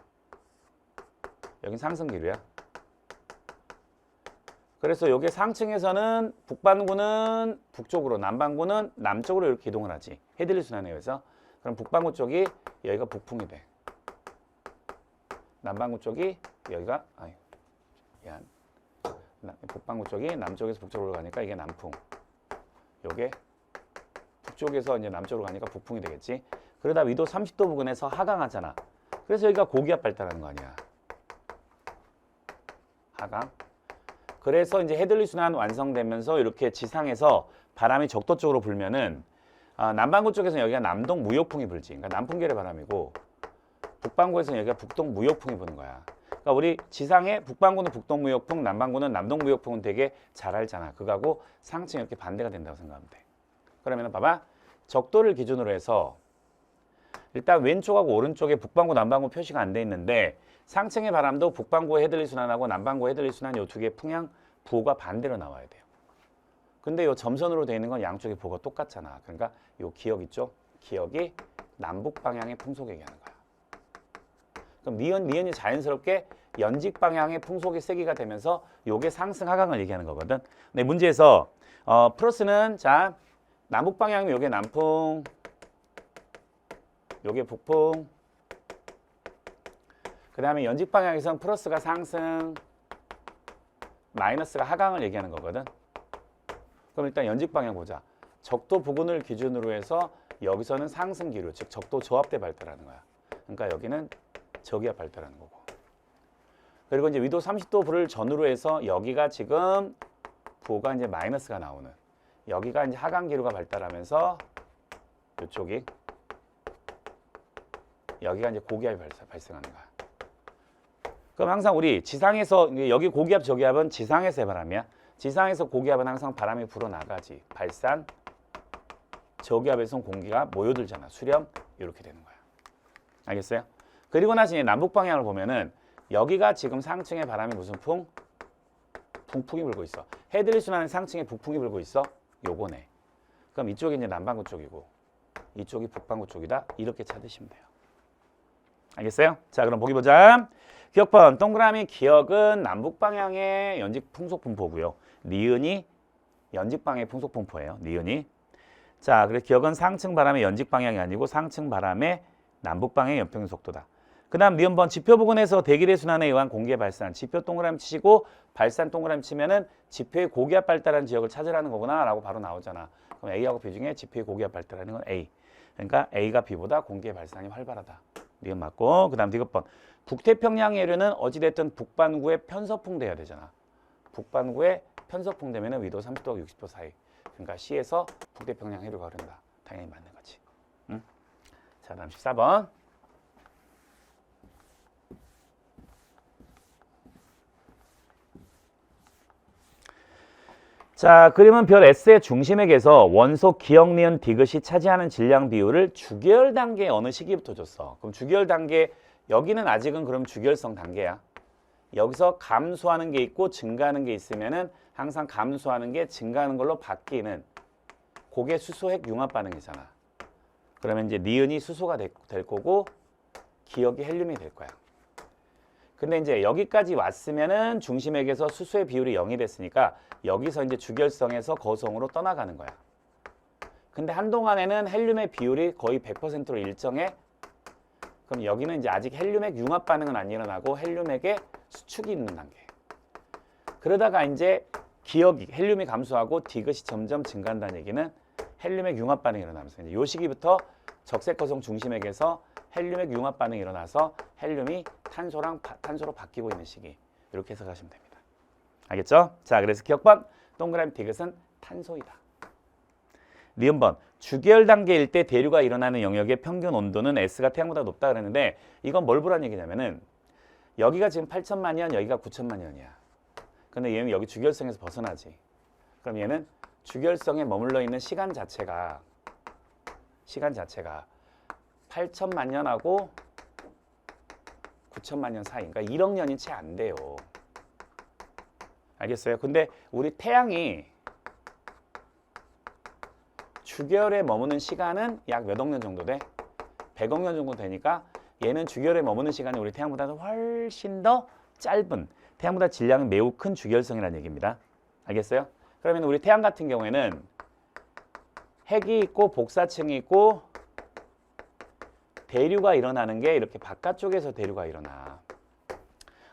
여긴 상승기류야. 그래서 여기 상층에서는 북반구는 북쪽으로, 남반구는 남쪽으로 이렇게 이동을 하지. 헤들리 순환에 의해서. 그럼 북반구 쪽이 여기가 북풍이 돼. 남반구 쪽이 여기가 미안. 북반구 쪽이 남쪽에서 북쪽으로 가니까 이게 남풍. 요게 북쪽에서 이제 남쪽으로 가니까 북풍이 되겠지. 그러다 위도 30도 부근에서 하강하잖아. 그래서 여기가 고기압 발달하는 거 아니야. 하강. 그래서 이제 헤들리 순환 완성되면서 이렇게 지상에서 바람이 적도 쪽으로 불면은 남반구 쪽에서는 여기가 남동 무역풍이 불지. 그러니까 남풍계의 바람이고 북반구에서는 여기가 북동 무역풍이 부는 거야. 그러니까 우리 지상에 북반구는 북동 무역풍, 남반구는 남동 무역풍은 되게 잘 알잖아. 그거하고 상층이 이렇게 반대가 된다고 생각하면 돼. 그러면 봐봐. 적도를 기준으로 해서 일단 왼쪽하고 오른쪽에 북반구, 남반구 표시가 안 돼 있는데 상층의 바람도 북반구의 헤들리 순환하고 남반구의 헤들리 순환 이 두 개의 풍향 부호가 반대로 나와야 돼요. 근데 이 점선으로 되어 있는 건 양쪽의 부호가 똑같잖아. 그러니까 이 기역 있죠? 기역이 남북 방향의 풍속 얘기하는 거야. 그럼 니은이 자연스럽게 연직 방향의 풍속의 세기가 되면서 요게 상승 하강을 얘기하는 거거든. 근데 문제에서 플러스는 자 남북 방향이면 요게 남풍, 요게 북풍. 그 다음에 연직 방향에서는 플러스가 상승, 마이너스가 하강을 얘기하는 거거든. 그럼 일단 연직 방향 보자. 적도 부근을 기준으로 해서 여기서는 상승 기류, 즉 적도 저압대 발달하는 거야. 그러니까 여기는 저기압 발달하는 거고. 그리고 이제 위도 30도 불을 전후로 해서 여기가 지금 부호가 이제 마이너스가 나오는, 여기가 이제 하강 기류가 발달하면서 이쪽이, 여기가 이제 고기압이 발생하는 거야. 그럼 항상 우리 지상에서, 여기 고기압 저기압은 지상에서의 바람이야. 지상에서 고기압은 항상 바람이 불어나가지. 발산, 저기압에선 공기가 모여들잖아. 수렴, 이렇게 되는 거야. 알겠어요? 그리고 나서 이제 남북 방향을 보면은 여기가 지금 상층에 바람이 무슨 풍? 북풍이 불고 있어. 해들이 순환은 상층에 북풍이 불고 있어. 요거네. 그럼 이쪽이 이제 남반구 쪽이고 이쪽이 북반구 쪽이다. 이렇게 찾으시면 돼요. 알겠어요? 자, 그럼 보기 보자. 기억번 동그라미 기억은 남북 방향의 연직 풍속 분포고요. 니은이 연직 방향의 풍속 분포예요. 니은이. 자, 그래서 기억은 상층 바람의 연직 방향이 아니고 상층 바람의 남북 방향의 연평균 속도다. 그 다음 니은번 지표 부근에서 대기대 순환에 의한 공기의 발산. 지표 동그라미 치시고 발산 동그라미 치면은 지표의 고기압 발달한 지역을 찾으라는 거구나 라고 바로 나오잖아. 그럼 A하고 B 중에 지표의 고기압 발달하는 건 A. 그러니까 A가 B보다 공기의 발산이 활발하다. 니은 맞고. 그 다음 디귿번 북태평양 해류는 어찌됐든 북반구의 편서풍 돼야 되잖아. 북반구의 편서풍 되면은 위도 30도와 60도 사이. 그러니까 C에서 북태평양 해류가 흐른다. 당연히 맞는 거지. 응? 자, 다음 14번. 자, 그림은 별 S의 중심액에서 원소 기억, 니은, 디귿이 차지하는 질량 비율을 주기열 단계 어느 시기부터 줬어. 그럼 주기열 단계, 여기는 아직은 그럼 주기열성 단계야. 여기서 감소하는 게 있고 증가하는 게 있으면은 항상 감소하는 게 증가하는 걸로 바뀌는 그게 수소핵 융합 반응이잖아. 그러면 이제 니은이 수소가 될 거고 기억이 헬륨이 될 거야. 근데 이제 여기까지 왔으면은 중심액에서 수소의 비율이 0이 됐으니까 여기서 이제 주결성에서 거성으로 떠나가는 거야. 근데 한동안에는 헬륨의 비율이 거의 100%로 일정해. 그럼 여기는 이제 아직 헬륨액 융합 반응은 안 일어나고 헬륨액의 수축이 있는 단계. 그러다가 이제 기억이 헬륨이 감소하고 디귿이 점점 증가한다는 얘기는 헬륨액 융합 반응이 일어나면서 이제 요 시기부터 적색 거성 중심액에서 헬륨액 융합 반응이 일어나서 헬륨이 탄소로 바뀌고 있는 시기. 이렇게 해석하시면 됩니다. 알겠죠? 자, 그래서 기억번 동그라미 디귿은 탄소이다. 니은번 주기열 단계일 때 대류가 일어나는 영역의 평균 온도는 S가 태양보다 높다 그랬는데 이건 뭘 보라는 얘기냐면은 여기가 지금 8천만 년, 여기가 9천만 년이야. 근데 얘는 여기 주기열성에서 벗어나지. 그럼 얘는 주기열성에 머물러 있는 시간 자체가 8천만 년하고 9천만 년 사이. 그러니까 1억 년이 채 안 돼요. 알겠어요? 근데 우리 태양이 주기열에 머무는 시간은 약 몇 억 년 정도 돼? 100억 년 정도 되니까 얘는 주기열에 머무는 시간이 우리 태양보다는 훨씬 더 짧은, 태양보다 질량이 매우 큰 주기열성이라는 얘기입니다. 알겠어요? 그러면 우리 태양 같은 경우에는 핵이 있고 복사층이 있고 대류가 일어나는 게 이렇게 바깥쪽에서 대류가 일어나.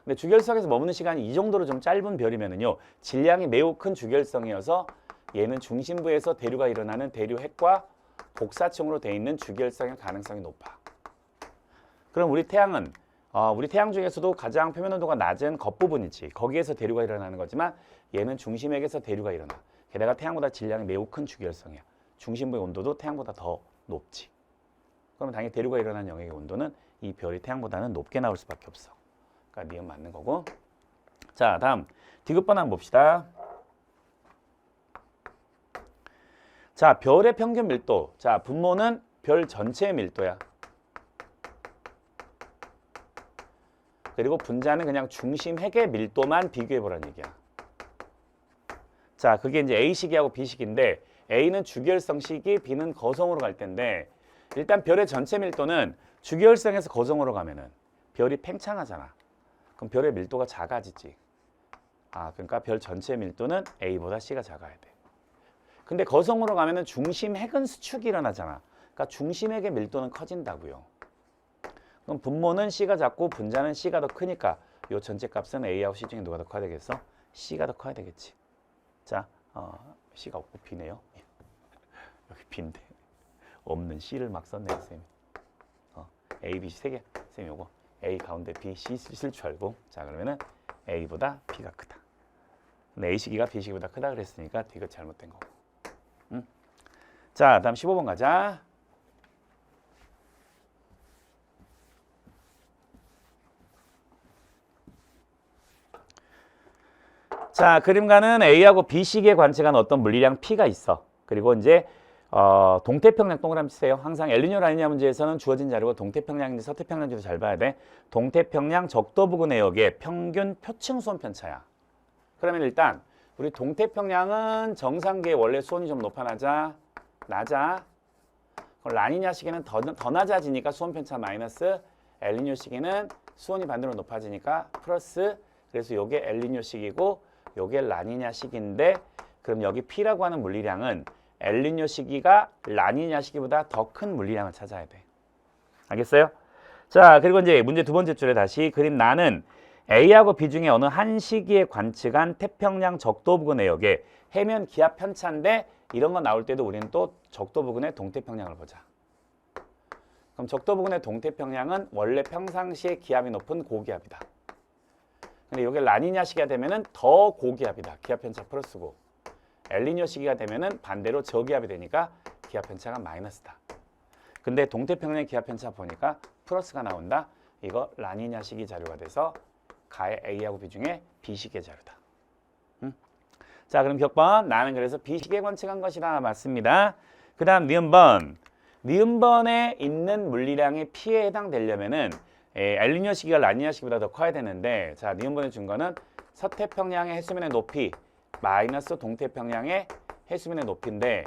근데 주기열성에서 머무는 시간이 이 정도로 좀 짧은 별이면은요, 질량이 매우 큰 주기열성이어서 얘는 중심부에서 대류가 일어나는 대류 핵과 복사층으로 되어 있는 주기열성의 가능성이 높아. 그럼 우리 태양은 우리 태양 중에서도 가장 표면 온도가 낮은 겉부분이지. 거기에서 대류가 일어나는 거지만 얘는 중심액에서 대류가 일어나. 게다가 태양보다 질량이 매우 큰 주기열성이야. 중심부의 온도도 태양보다 더 높지. 그러면 당연히 대류가 일어나는 영역의 온도는 이 별이 태양보다는 높게 나올 수밖에 없어. 그러니까 니은 맞는 거고. 자, 다음 디귿번 한번 봅시다. 자, 별의 평균 밀도. 자, 분모는 별 전체의 밀도야. 그리고 분자는 그냥 중심 핵의 밀도만 비교해보라는 얘기야. 자, 그게 이제 A식이하고 B식인데 A는 주기열성 식이, B는 거성으로 갈 텐데 일단 별의 전체 밀도는 주기열성에서 거성으로 가면은 별이 팽창하잖아. 그럼 별의 밀도가 작아지지. 그러니까 별 전체 밀도는 A보다 C가 작아야 돼. 근데 거성으로 가면은 중심 핵은 수축이 일어나잖아. 그러니까 중심 핵의 밀도는 커진다고요. 그럼 분모는 C가 작고 분자는 C가 더 크니까 이 전체 값은 A하고 C 중에 누가 더 커야 되겠어? C가 더 커야 되겠지. 자, C가 없고 B네요. 여기 B인데 없는 C를 막 썼네요, 쌤이. A, B, C 세 개. 쌤 요거 A 가운데 B, C 쓸 줄 알고. 자, 그러면은 A보다 B가 크다. 근데 A 시기가 B 시기보다 크다 그랬으니까 이거 잘못된 거고. 응? 자, 다음 15번 가자. 자, 그림가는 A하고 B 시기에 관측한 어떤 물리량 P가 있어. 그리고 이제 동태평양 동그라미 치세요. 항상 엘니뇨 라니냐 문제에서는 주어진 자료가 동태평양인지 서태평양인지도 잘 봐야 돼. 동태평양 적도 부근 내역의 평균 표층 수온 편차야. 그러면 일단 우리 동태평양은 정상기에 원래 수온이 좀 높아 낮아? 그럼 라니냐 시기는 더 낮아지니까 수온 편차 마이너스, 엘니뇨 시기는 수온이 반대로 높아지니까 플러스. 그래서 요게 엘니뇨 시기고 요게 라니냐 시기인데, 그럼 여기 P라고 하는 물리량은 엘니뇨 시기가 라니냐 시기보다 더 큰 물리량을 찾아야 돼. 알겠어요? 자, 그리고 이제 문제 두 번째 줄에 다시 그림 나는 A하고 B 중에 어느 한 시기에 관측한 태평양 적도 부근 내역의 해면 기압 편차인데, 이런 거 나올 때도 우리는 또 적도 부근의 동태평양을 보자. 그럼 적도 부근의 동태평양은 원래 평상시에 기압이 높은 고기압이다. 근데 이게 라니냐 시기가 되면은 더 고기압이다. 기압 편차 플러스고. 엘니뇨 시기가 되면은 반대로 저기압이 되니까 기압 편차가 마이너스다. 근데 동태평양 기압 편차 보니까 플러스가 나온다. 이거 라니냐 시기 자료가 돼서 가의 A하고 B 중에 B 시기의 자료다. 자, 그럼 격번 나는 그래서 B 시기에 관측한 것이다. 맞습니다. 그 다음 니은번에 있는 물리량의 P에 해당되려면은 엘니뇨 시기가 라니냐 시기보다 더 커야 되는데, 자, 니은번에 준 거는 서태평양의 해수면의 높이 마이너스 동태평양의 해수면의 높이인데,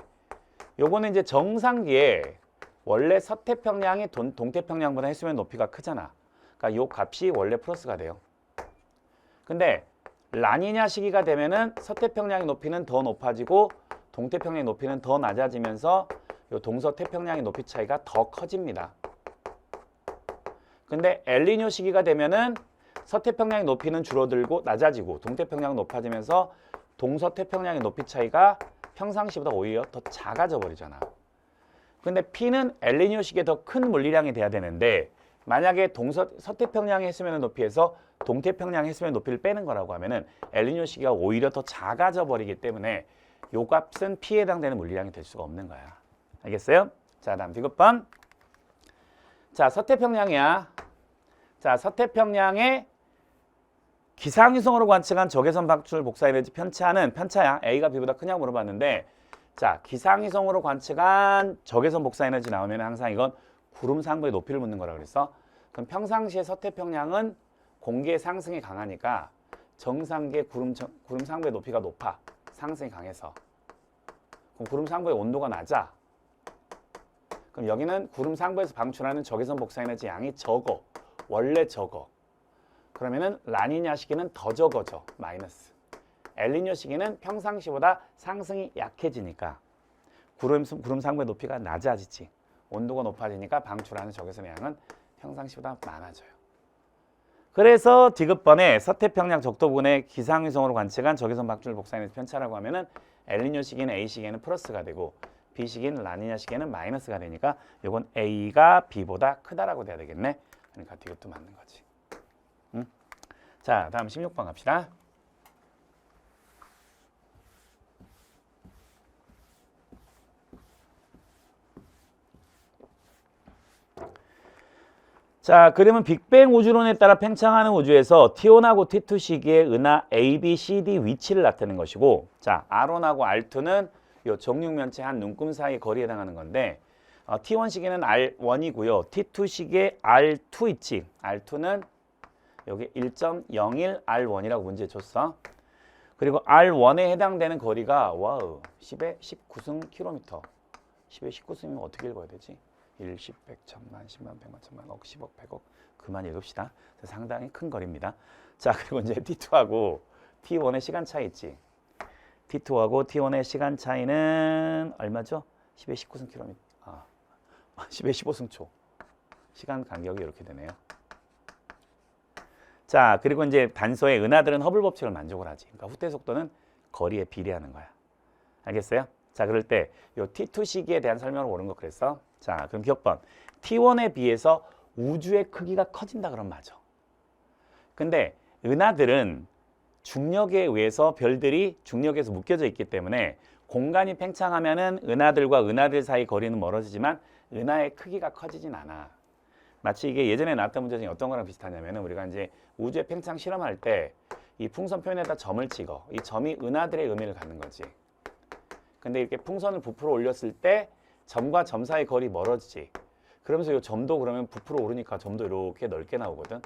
요거는 이제 정상기에 원래 서태평양이 동태평양보다 해수면 높이가 크잖아. 그러니까 요 값이 원래 플러스가 돼요. 근데 라니냐 시기가 되면은 서태평양의 높이는 더 높아지고 동태평양의 높이는 더 낮아지면서 요 동서태평양의 높이 차이가 더 커집니다. 근데 엘니뇨 시기가 되면은 서태평양의 높이는 줄어들고 낮아지고 동태평양은 높아지면서 동서태평양의 높이 차이가 평상시보다 오히려 더 작아져 버리잖아. 근데 P는 엘니뇨 시기에 더 큰 물리량이 돼야 되는데, 만약에 서태평양의 해수면의 높이에서 동태평양 해수면의 높이를 빼는 거라고 하면은 엘니뇨 시기가 오히려 더 작아져 버리기 때문에 요 값은 P에 해당되는 물리량이 될 수가 없는 거야. 알겠어요? 자, 다음 디귿번. 자, 서태평양이야. 자, 서태평양의 기상위성으로 관측한 적외선 방출 복사 에너지 편차야. A가 B보다 크냐고 물어봤는데, 자, 기상위성으로 관측한 적외선 복사 에너지 나오면 항상 이건 구름 상부의 높이를 묻는 거라 그랬어. 그럼 평상시에 서태평양은 공기의 상승이 강하니까 정상기의 구름 상부의 높이가 높아. 상승이 강해서. 그럼 구름 상부의 온도가 낮아. 그럼 여기는 구름 상부에서 방출하는 적외선 복사 에너지 양이 적어. 원래 적어. 그러면은 라니냐 시기는 더 적어져. 마이너스. 엘니뇨 시기는 평상시보다 상승이 약해지니까 구름 상부의 높이가 낮아지지. 온도가 높아지니까 방출하는 적외선의 양은 평상시보다 많아져요. 그래서 디귿번에 서태평양 적도 부근의 기상위성으로 관측한 적외선 방출 복사 에너지 편차라고 하면은 엘니뇨 시기는 A 시기에는 플러스가 되고 B 시기는 라니냐 시기에는 마이너스가 되니까 이건 A가 B보다 크다라고 돼야 되겠네. 그러니까 디귿도 맞는 거지. 응? 자, 다음 16번 갑시다. 자, 그러면 빅뱅 우주론에 따라 팽창하는 우주에서 T1하고 T2 시기의 은하 A, B, C, D 위치를 나타내는 것이고, 자, R1하고 R2는 요 정육면체 한 눈금 사이 거리에 해당하는 건데, T1 시기는 R1이고요. T2 시기에 R2 있지. R2는 여기 1.01 R1이라고 문제 줬어. 그리고 R1에 해당되는 거리가 와우 10의 19승 킬로미터. 10의 19승이면 어떻게 읽어야 되지? 1, 10, 100, 1000만, 10만, 100만, 1000만, 억, 10억, 100억. 그만 읽읍시다. 상당히 큰 거리입니다. 자, 그리고 이제 T2하고 T1의 시간 차이 있지. T2하고 T1의 시간 차이는 얼마죠? 10의 19승 킬로미터. 10의 15승 초. 시간 간격이 이렇게 되네요. 자, 그리고 이제 단서의 은하들은 허블 법칙을 만족을 하지. 그러니까 후퇴 속도는 거리에 비례하는 거야. 알겠어요? 자, 그럴 때 요 T2 시기에 대한 설명을 오는 거 그랬어. 자, 그럼 기억번. T1에 비해서 우주의 크기가 커진다 그러면 맞아. 근데 은하들은 중력에 의해서 별들이 중력에서 묶여져 있기 때문에 공간이 팽창하면은 은하들과 은하들 사이 거리는 멀어지지만 은하의 크기가 커지진 않아. 마치 이게 예전에 나왔던 문제 중에 어떤 거랑 비슷하냐면은 우리가 이제 우주의 팽창 실험할 때 이 풍선 표면에다 점을 찍어. 이 점이 은하들의 의미를 갖는 거지. 근데 이렇게 풍선을 부풀어 올렸을 때 점과 점 사이 거리 멀어지지. 그러면서 이 점도 그러면 부풀어 오르니까 점도 이렇게 넓게 나오거든.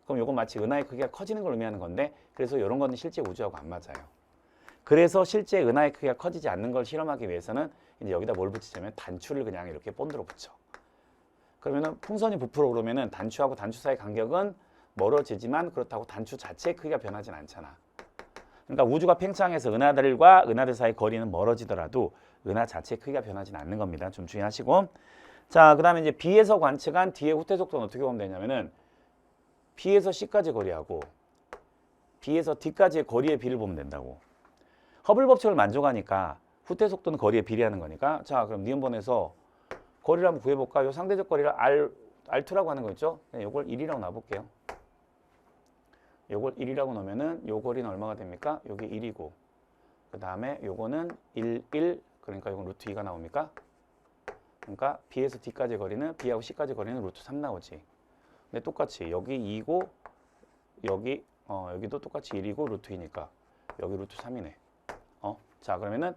그럼 이건 마치 은하의 크기가 커지는 걸 의미하는 건데 그래서 이런 거는 실제 우주하고 안 맞아요. 그래서 실제 은하의 크기가 커지지 않는 걸 실험하기 위해서는 이제 여기다 뭘 붙이냐면 단추를 그냥 이렇게 본드로 붙여. 그러면은 풍선이 부풀어 오르면은 단추하고 단추 사이 간격은 멀어지지만 그렇다고 단추 자체의 크기가 변하진 않잖아. 그러니까 우주가 팽창해서 은하들과 은하들 사이 거리는 멀어지더라도 은하 자체의 크기가 변하지는 않는 겁니다. 좀 주의하시고. 자, 그 다음에 이제 B에서 관측한 D의 후퇴 속도는 어떻게 보면 되냐면은 B에서 C까지 거리하고 B에서 D까지의 거리의 비를 보면 된다고. 허블 법칙을 만족하니까 후퇴 속도는 거리에 비례하는 거니까 자, 그럼 니은번에서 거리를 한번 구해볼까? 요 상대적 거리를 R2라고 하는 거 있죠? 요걸 1이라고 놔볼게요. 요걸 1이라고 놓으면은 요 거리는 얼마가 됩니까? 요게 1이고 그 다음에 요거는 1, 1 그러니까 요건 루트 2가 나옵니까? 그러니까 B에서 D까지 거리는 B하고 C까지 거리는 루트 3 나오지. 근데 똑같이 여기 2고 여기도 똑같이 1이고 루트 2니까 여기 루트 3이네. 자, 그러면은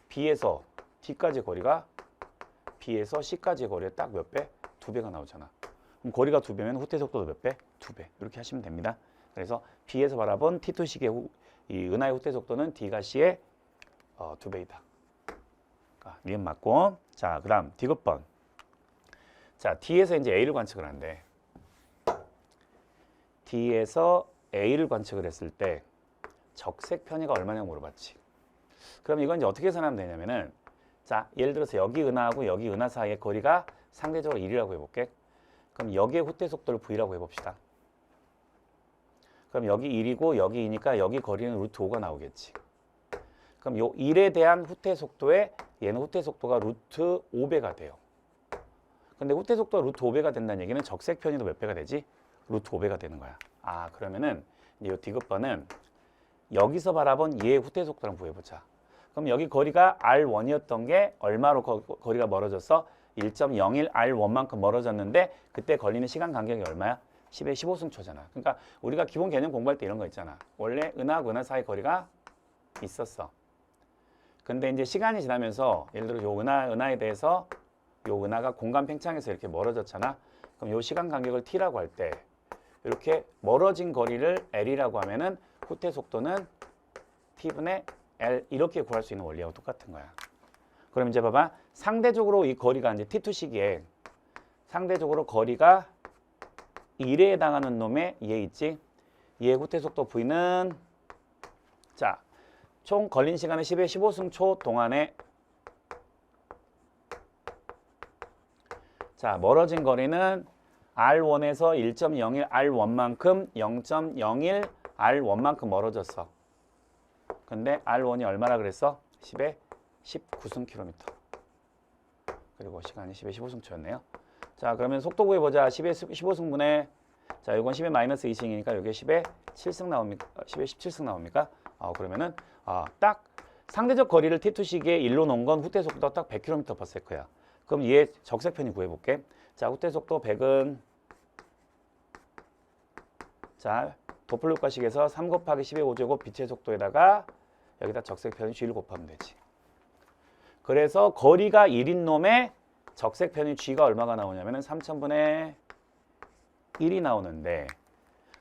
B에서 D까지 거리가 B에서 C까지 거리에 딱 몇 배? 2배가 나오잖아. 그럼 거리가 2배면 후퇴 속도도 몇 배? 2배. 이렇게 하시면 됩니다. 그래서 B에서 바라본 T2식의 이 은하의 후퇴 속도는 D가 C의 2배이다. 니은 맞고. 자, 그 다음 디귿번. 자, D에서 이제 A를 관측을 한대. D에서 A를 관측을 했을 때 적색 편의가 얼마냐고 물어봤지. 그럼 이건 이제 어떻게 계산하면 되냐면은 자, 예를 들어서 여기 은하하고 여기 은하 사이의 거리가 상대적으로 1이라고 해볼게. 그럼 여기의 후퇴 속도를 V라고 해봅시다. 그럼 여기 1이고 여기 2니까 여기 거리는 루트 5가 나오겠지. 그럼 요 1에 대한 후퇴 속도에 얘는 후퇴 속도가 루트 5배가 돼요. 근데 후퇴 속도가 루트 5배가 된다는 얘기는 적색 편의도 몇 배가 되지? 루트 5배가 되는 거야. 아, 그러면은 이 디귿번은 여기서 바라본 얘의 후퇴 속도를 구해보자. 그럼 여기 거리가 R1이었던 게 얼마로 거리가 멀어졌어? 1.01 R1만큼 멀어졌는데 그때 걸리는 시간 간격이 얼마야? 10의 15승초잖아. 그러니까 우리가 기본 개념 공부할 때 이런 거 있잖아. 원래 은하하고 은하 사이 거리가 있었어. 근데 이제 시간이 지나면서 예를 들어 요 은하에 대해서 요 은하가 공간 팽창해서 이렇게 멀어졌잖아. 그럼 요 시간 간격을 T라고 할 때 이렇게 멀어진 거리를 L이라고 하면은 후퇴 속도는 T분의 L 이렇게 구할 수 있는 원리하고 똑같은 거야. 그럼 이제 봐봐. 상대적으로 이 거리가 이제 T2 시기에 상대적으로 거리가 1에 해당하는 놈의 얘 있지? 얘의 후퇴 속도 V는 자, 총 걸린 시간은 10의 15승초 동안에 자, 멀어진 거리는 R1에서 1.01 R1만큼 0.01 R1만큼 멀어졌어. 근데 R1이 얼마나 그랬어? 10의 19승km. 그리고 시간이 10의 15승초였네요. 자, 그러면 속도 구해보자. 10의 15승분의 자, 이건 10의 마이너스 2승이니까 이게 10의 7승 나옵니까? 10의 17승 나옵니까? 그러면은 딱 상대적 거리를 T2 시기에 1로 놓은 건 후퇴 속도 딱 100km/s야. 그럼 얘 적색편이 구해볼게. 자, 후퇴 속도 100은 자, 도플루가식에서 3 곱하기 10의 5제곱 빛의 속도에다가 여기다 적색편이 G를 곱하면 되지. 그래서 거리가 1인 놈의 적색편이 G가 얼마가 나오냐면은 3000분의 1이 나오는데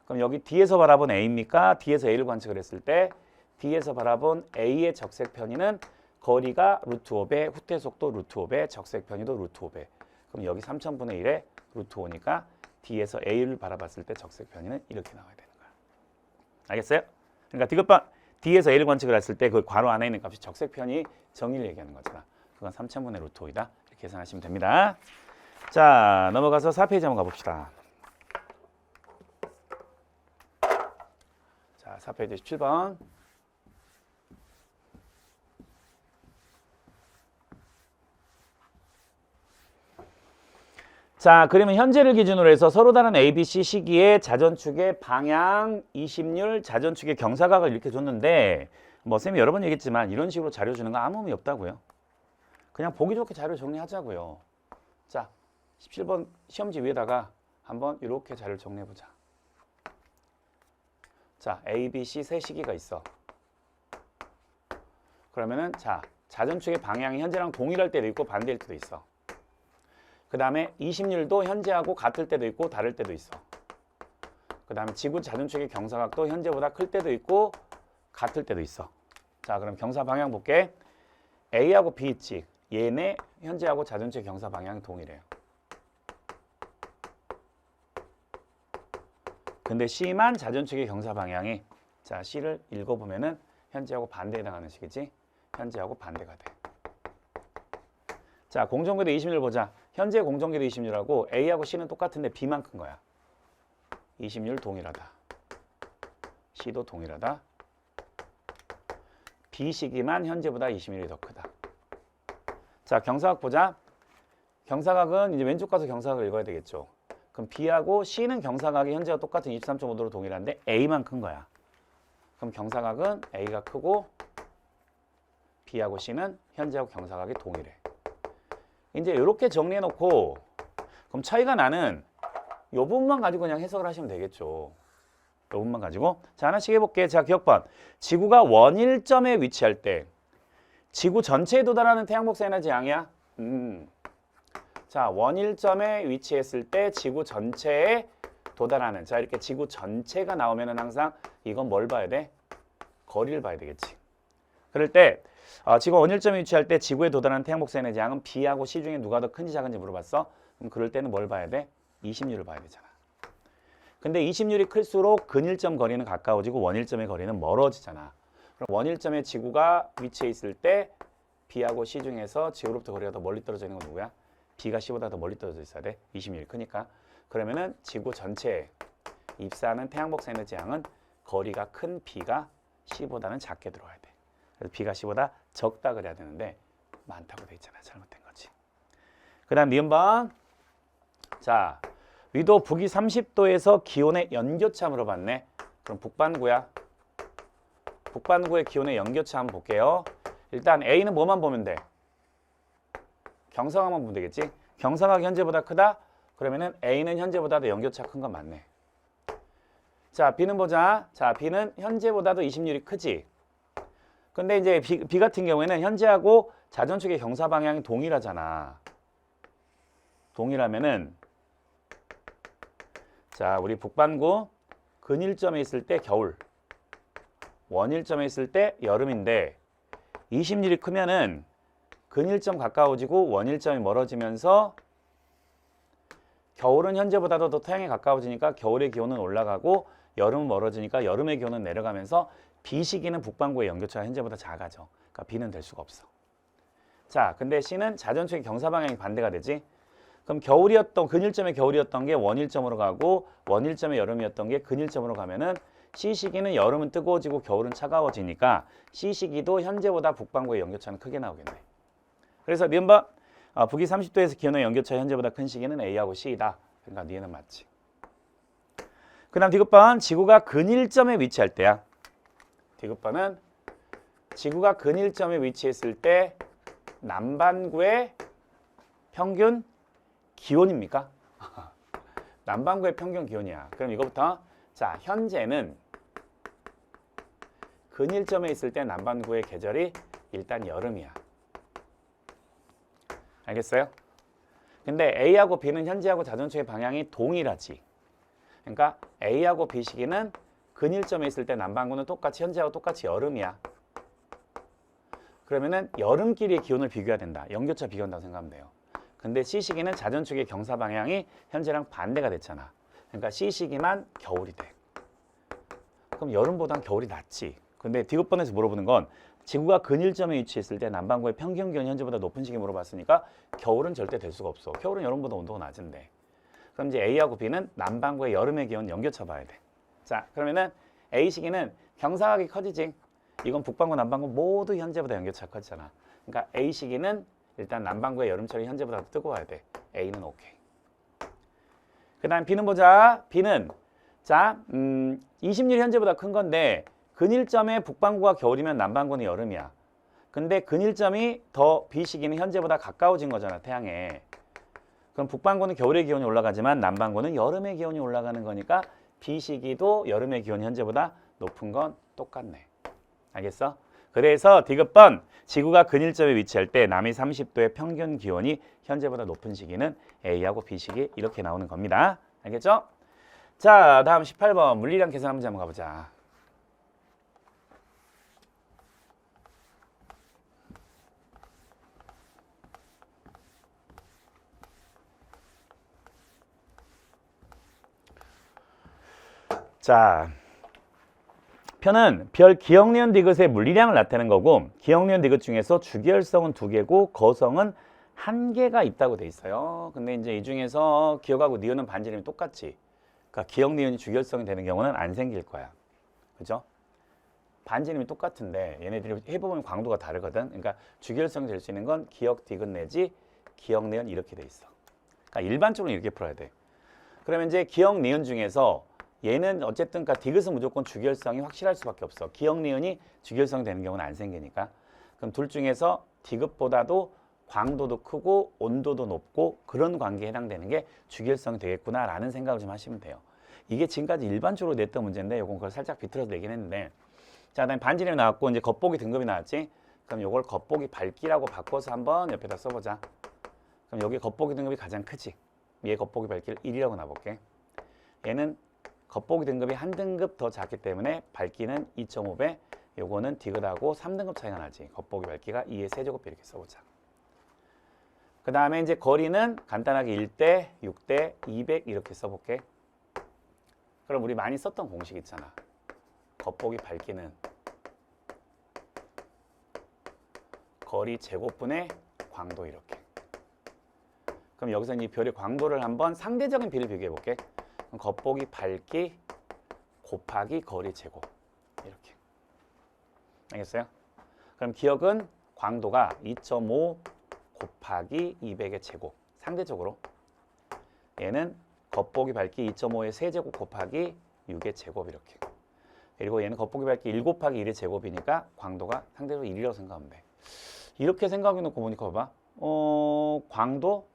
그럼 여기 D에서 바라본 A입니까? D에서 A를 관측을 했을 때 D에서 바라본 A의 적색편이는 거리가 루트 5배, 후퇴 속도 루트 5배, 적색편이도 루트 5배. 그럼 여기 3000분의 1에 루트 5니까 D에서 A를 바라봤을 때 적색편이는 이렇게 나와야 되는 거야. 알겠어요? 그러니까 디귿번 D에서 A를 관측을 했을 때 그 괄호 안에 있는 값이 적색편이 정의를 얘기하는 거잖아. 그건 3000분의 루트 5이다. 이렇게 계산하시면 됩니다. 자, 넘어가서 4페이지 한번 가봅시다. 자, 4페이지 17번. 자, 그러면 현재를 기준으로 해서 서로 다른 A, B, C 시기의 자전축의 방향, 이심률, 자전축의 경사각을 이렇게 줬는데 뭐 쌤이 여러 번 얘기했지만 이런 식으로 자료 주는 거 아무 의미 없다고요. 그냥 보기 좋게 자료 정리하자고요. 자, 17번 시험지 위에다가 한번 이렇게 자료를 정리해보자. 자, A, B, C 세 시기가 있어. 그러면은 자, 자전축의 방향이 현재랑 동일할 때도 있고 반대일 때도 있어. 그 다음에 이심률도 현재하고 같을 때도 있고 다를 때도 있어. 그 다음에 지구 자전축의 경사각도 현재보다 클 때도 있고 같을 때도 있어. 자, 그럼 경사 방향 볼게. A하고 B 있지. 얘네 현재하고 자전축의 경사 방향이 동일해요. 근데 C만 자전축의 경사 방향이, 자, C를 읽어보면은 현재하고 반대에 해당하는 식이지. 현재하고 반대가 돼. 자, 공정궤도 이심률 보자. 현재 공정궤도 이심률하고 A하고 C는 똑같은데 B만 큰 거야. 이심률 동일하다. C도 동일하다. B 시기만 현재보다 이심률이 더 크다. 자, 경사각 보자. 경사각은 이제 왼쪽 가서 경사각을 읽어야 되겠죠. 그럼 B하고 C는 경사각이 현재와 똑같은 23.5도로 동일한데 A만 큰 거야. 그럼 경사각은 A가 크고 B하고 C는 현재하고 경사각이 동일해. 이제 이렇게 정리해 놓고 그럼 차이가 나는 이 부분만 가지고 그냥 해석을 하시면 되겠죠. 이 부분만 가지고. 자, 하나씩 해볼게. 자, 기억번. 지구가 원일점에 위치할 때 지구 전체에 도달하는 태양복사 에너지 양이야. 자, 원일점에 위치했을 때 지구 전체에 도달하는. 자, 이렇게 지구 전체가 나오면은 항상 이건 뭘 봐야 돼? 거리를 봐야 되겠지. 그럴 때 지구 원일점에 위치할 때 지구에 도달하는 태양복사 에너지 양은 B하고 C 중에 누가 더 큰지 작은지 물어봤어. 그럼 그럴 때는 뭘 봐야 돼? 이심률을 봐야 되잖아. 근데 이심률이 클수록 근일점 거리는 가까워지고 원일점의 거리는 멀어지잖아. 그럼 원일점에 지구가 위치해 있을 때 B하고 C 중에서 지구로부터 거리가 더 멀리 떨어져 있는 건 누구야? B가 C보다 더 멀리 떨어져 있어야 돼. 이심률이 크니까. 그러면은 지구 전체에 입사하는 태양복사 에너지 양은 거리가 큰 B가 C보다는 작게 들어와야 돼. 그래서 B가 C보다 적다 그래야 되는데 많다고 돼 있잖아. 잘못된 거지. 그 다음 니은번. 자, 위도 북위 30도에서 기온의 연교차 물어봤네. 그럼 북반구야. 북반구의 기온의 연교차 한번 볼게요. 일단 A는 뭐만 보면 돼? 경사각만 보면 되겠지? 경사각이 현재보다 크다? 그러면은 A는 현재보다도 연교차 큰 건 맞네. 자, B는 보자. 자, B는 현재보다도 이심률이 크지? 근데 이제 B 같은 경우에는 현재하고 자전축의 경사 방향이 동일하잖아. 동일하면은 자, 우리 북반구 근일점에 있을 때 겨울, 원일점에 있을 때 여름인데 이심률이 크면은 근일점 가까워지고 원일점이 멀어지면서 겨울은 현재보다도 더 태양에 가까워지니까 겨울의 기온은 올라가고 여름은 멀어지니까 여름의 기온은 내려가면서 B 시기는 북반구의 연교차가 현재보다 작아져. 그러니까 B는 될 수가 없어. 자, 근데 C는 자전축의 경사 방향이 반대가 되지. 그럼 겨울이었던 근일점의 겨울이었던 게 원일점으로 가고 원일점의 여름이었던 게 근일점으로 가면은 C 시기는 여름은 뜨거워지고 겨울은 차가워지니까 C 시기도 현재보다 북반구의 연교차는 크게 나오겠네. 그래서 니은번 북위 30도에서 기온의 연교차 현재보다 큰 시기는 A하고 C이다. 그러니까 니은은 맞지. 그 다음 디귿번. 지구가 근일점에 위치할 때야. 디귿번은 지구가 근일점에 위치했을 때 남반구의 평균 기온입니까? 남반구의 평균 기온이야. 그럼 이거부터 자, 현재는 근일점에 있을 때 남반구의 계절이 일단 여름이야. 알겠어요? 근데 A하고 B는 현재하고 자전축의 방향이 동일하지. 그러니까 A하고 B 시기는 근일점에 있을 때 남반구는 똑같이 현재하고 똑같이 여름이야. 그러면은 여름끼리의 기온을 비교해야 된다. 연교차 비교한다고 생각하면 돼요. 근데 C 시기는 자전축의 경사 방향이 현재랑 반대가 됐잖아. 그러니까 C 시기만 겨울이 돼. 그럼 여름보단 겨울이 낫지. 근데 디귿번에서 물어보는 건 지구가 근일점에 위치했을 때 남반구의 평균 기온이 현재보다 높은 시기 물어봤으니까 겨울은 절대 될 수가 없어. 겨울은 여름보다 온도가 낮은데. 그럼 이제 A하고 B는 남반구의 여름의 기온 연교차 봐야 돼. 자, 그러면은 A 시기는 경사각이 커지지. 이건 북반구, 남반구 모두 현재보다 연교차 커지잖아. 그러니까 A 시기는 일단 남반구의 여름철이 현재보다 뜨거워야 돼. A는 오케이. 그 다음 B는 보자. B는 자 20일 현재보다 큰 건데 근일점의 북반구가 겨울이면 남반구는 여름이야. 근데 근일점이 더 B 시기는 현재보다 가까워진 거잖아, 태양에. 그럼 북반구는 겨울의 기온이 올라가지만 남반구는 여름의 기온이 올라가는 거니까 B 시기도 여름의 기온이 현재보다 높은 건 똑같네. 알겠어? 그래서 디귿번 지구가 근일점에 위치할 때 남이 30도의 평균 기온이 현재보다 높은 시기는 A하고 B 시기 이렇게 나오는 겁니다. 알겠죠? 자, 다음 18번 물리량 계산 문제 한번 가보자. 자, 편은 별 기억니은 디귿의 물리량을 나타내는 거고 기억니은 디귿 중에서 주기혈성은 2개고 거성은 1개가 있다고 돼 있어요. 근데 이제 이 중에서 기억하고 니은은 반지름이 똑같지. 그러니까 기억 니은이 주기혈성이 되는 경우는 안 생길 거야. 그죠? 반지름이 똑같은데 얘네들이 해보면 광도가 다르거든. 그러니까 주기혈성이 될 수 있는 건 기억 디귿 내지 기억 니은 이렇게 돼 있어. 그러니까 일반적으로 이렇게 풀어야 돼. 그러면 이제 기억 니은 중에서 얘는 어쨌든 디귿은 무조건 주기혈성이 확실할 수밖에 없어. 기억 니은이 주기혈성이 되는 경우는 안 생기니까. 그럼 둘 중에서 디귿보다도 광도도 크고 온도도 높고 그런 관계에 해당되는 게 주기혈성이 되겠구나라는 생각을 좀 하시면 돼요. 이게 지금까지 일반적으로 냈던 문제인데 요건 그걸 살짝 비틀어서 내긴 했는데 자, 그다음에 반지름이 나왔고 이제 겉보기 등급이 나왔지. 그럼 요걸 겉보기 밝기라고 바꿔서 한번 옆에다 써보자. 그럼 여기 겉보기 등급이 가장 크지. 얘 겉보기 밝기를 1이라고 놔볼게. 얘는 겉보기 등급이 한 등급 더 작기 때문에 밝기는 2.5배, 요거는 디귿하고 3등급 차이가 나지. 겉보기 밝기가 2의 세제곱 이렇게 써보자. 그 다음에 이제 거리는 간단하게 1대, 6대, 200 이렇게 써볼게. 그럼 우리 많이 썼던 공식 있잖아. 겉보기 밝기는 거리 제곱분의 광도 이렇게. 그럼 여기서 이 별의 광도를 한번 상대적인 비를 비교해볼게. 겉보기 밝기 곱하기 거리 제곱 이렇게. 알겠어요? 그럼 기억은 광도가 2.5 곱하기 200의 제곱 상대적으로 얘는 겉보기 밝기 2.5의 세제곱 곱하기 6의 제곱 이렇게. 그리고 얘는 겉보기 밝기 1 곱하기 1의 제곱이니까 광도가 상대적으로 1이라고 생각하면 돼. 이렇게 생각해 놓고 보니까 봐봐. 광도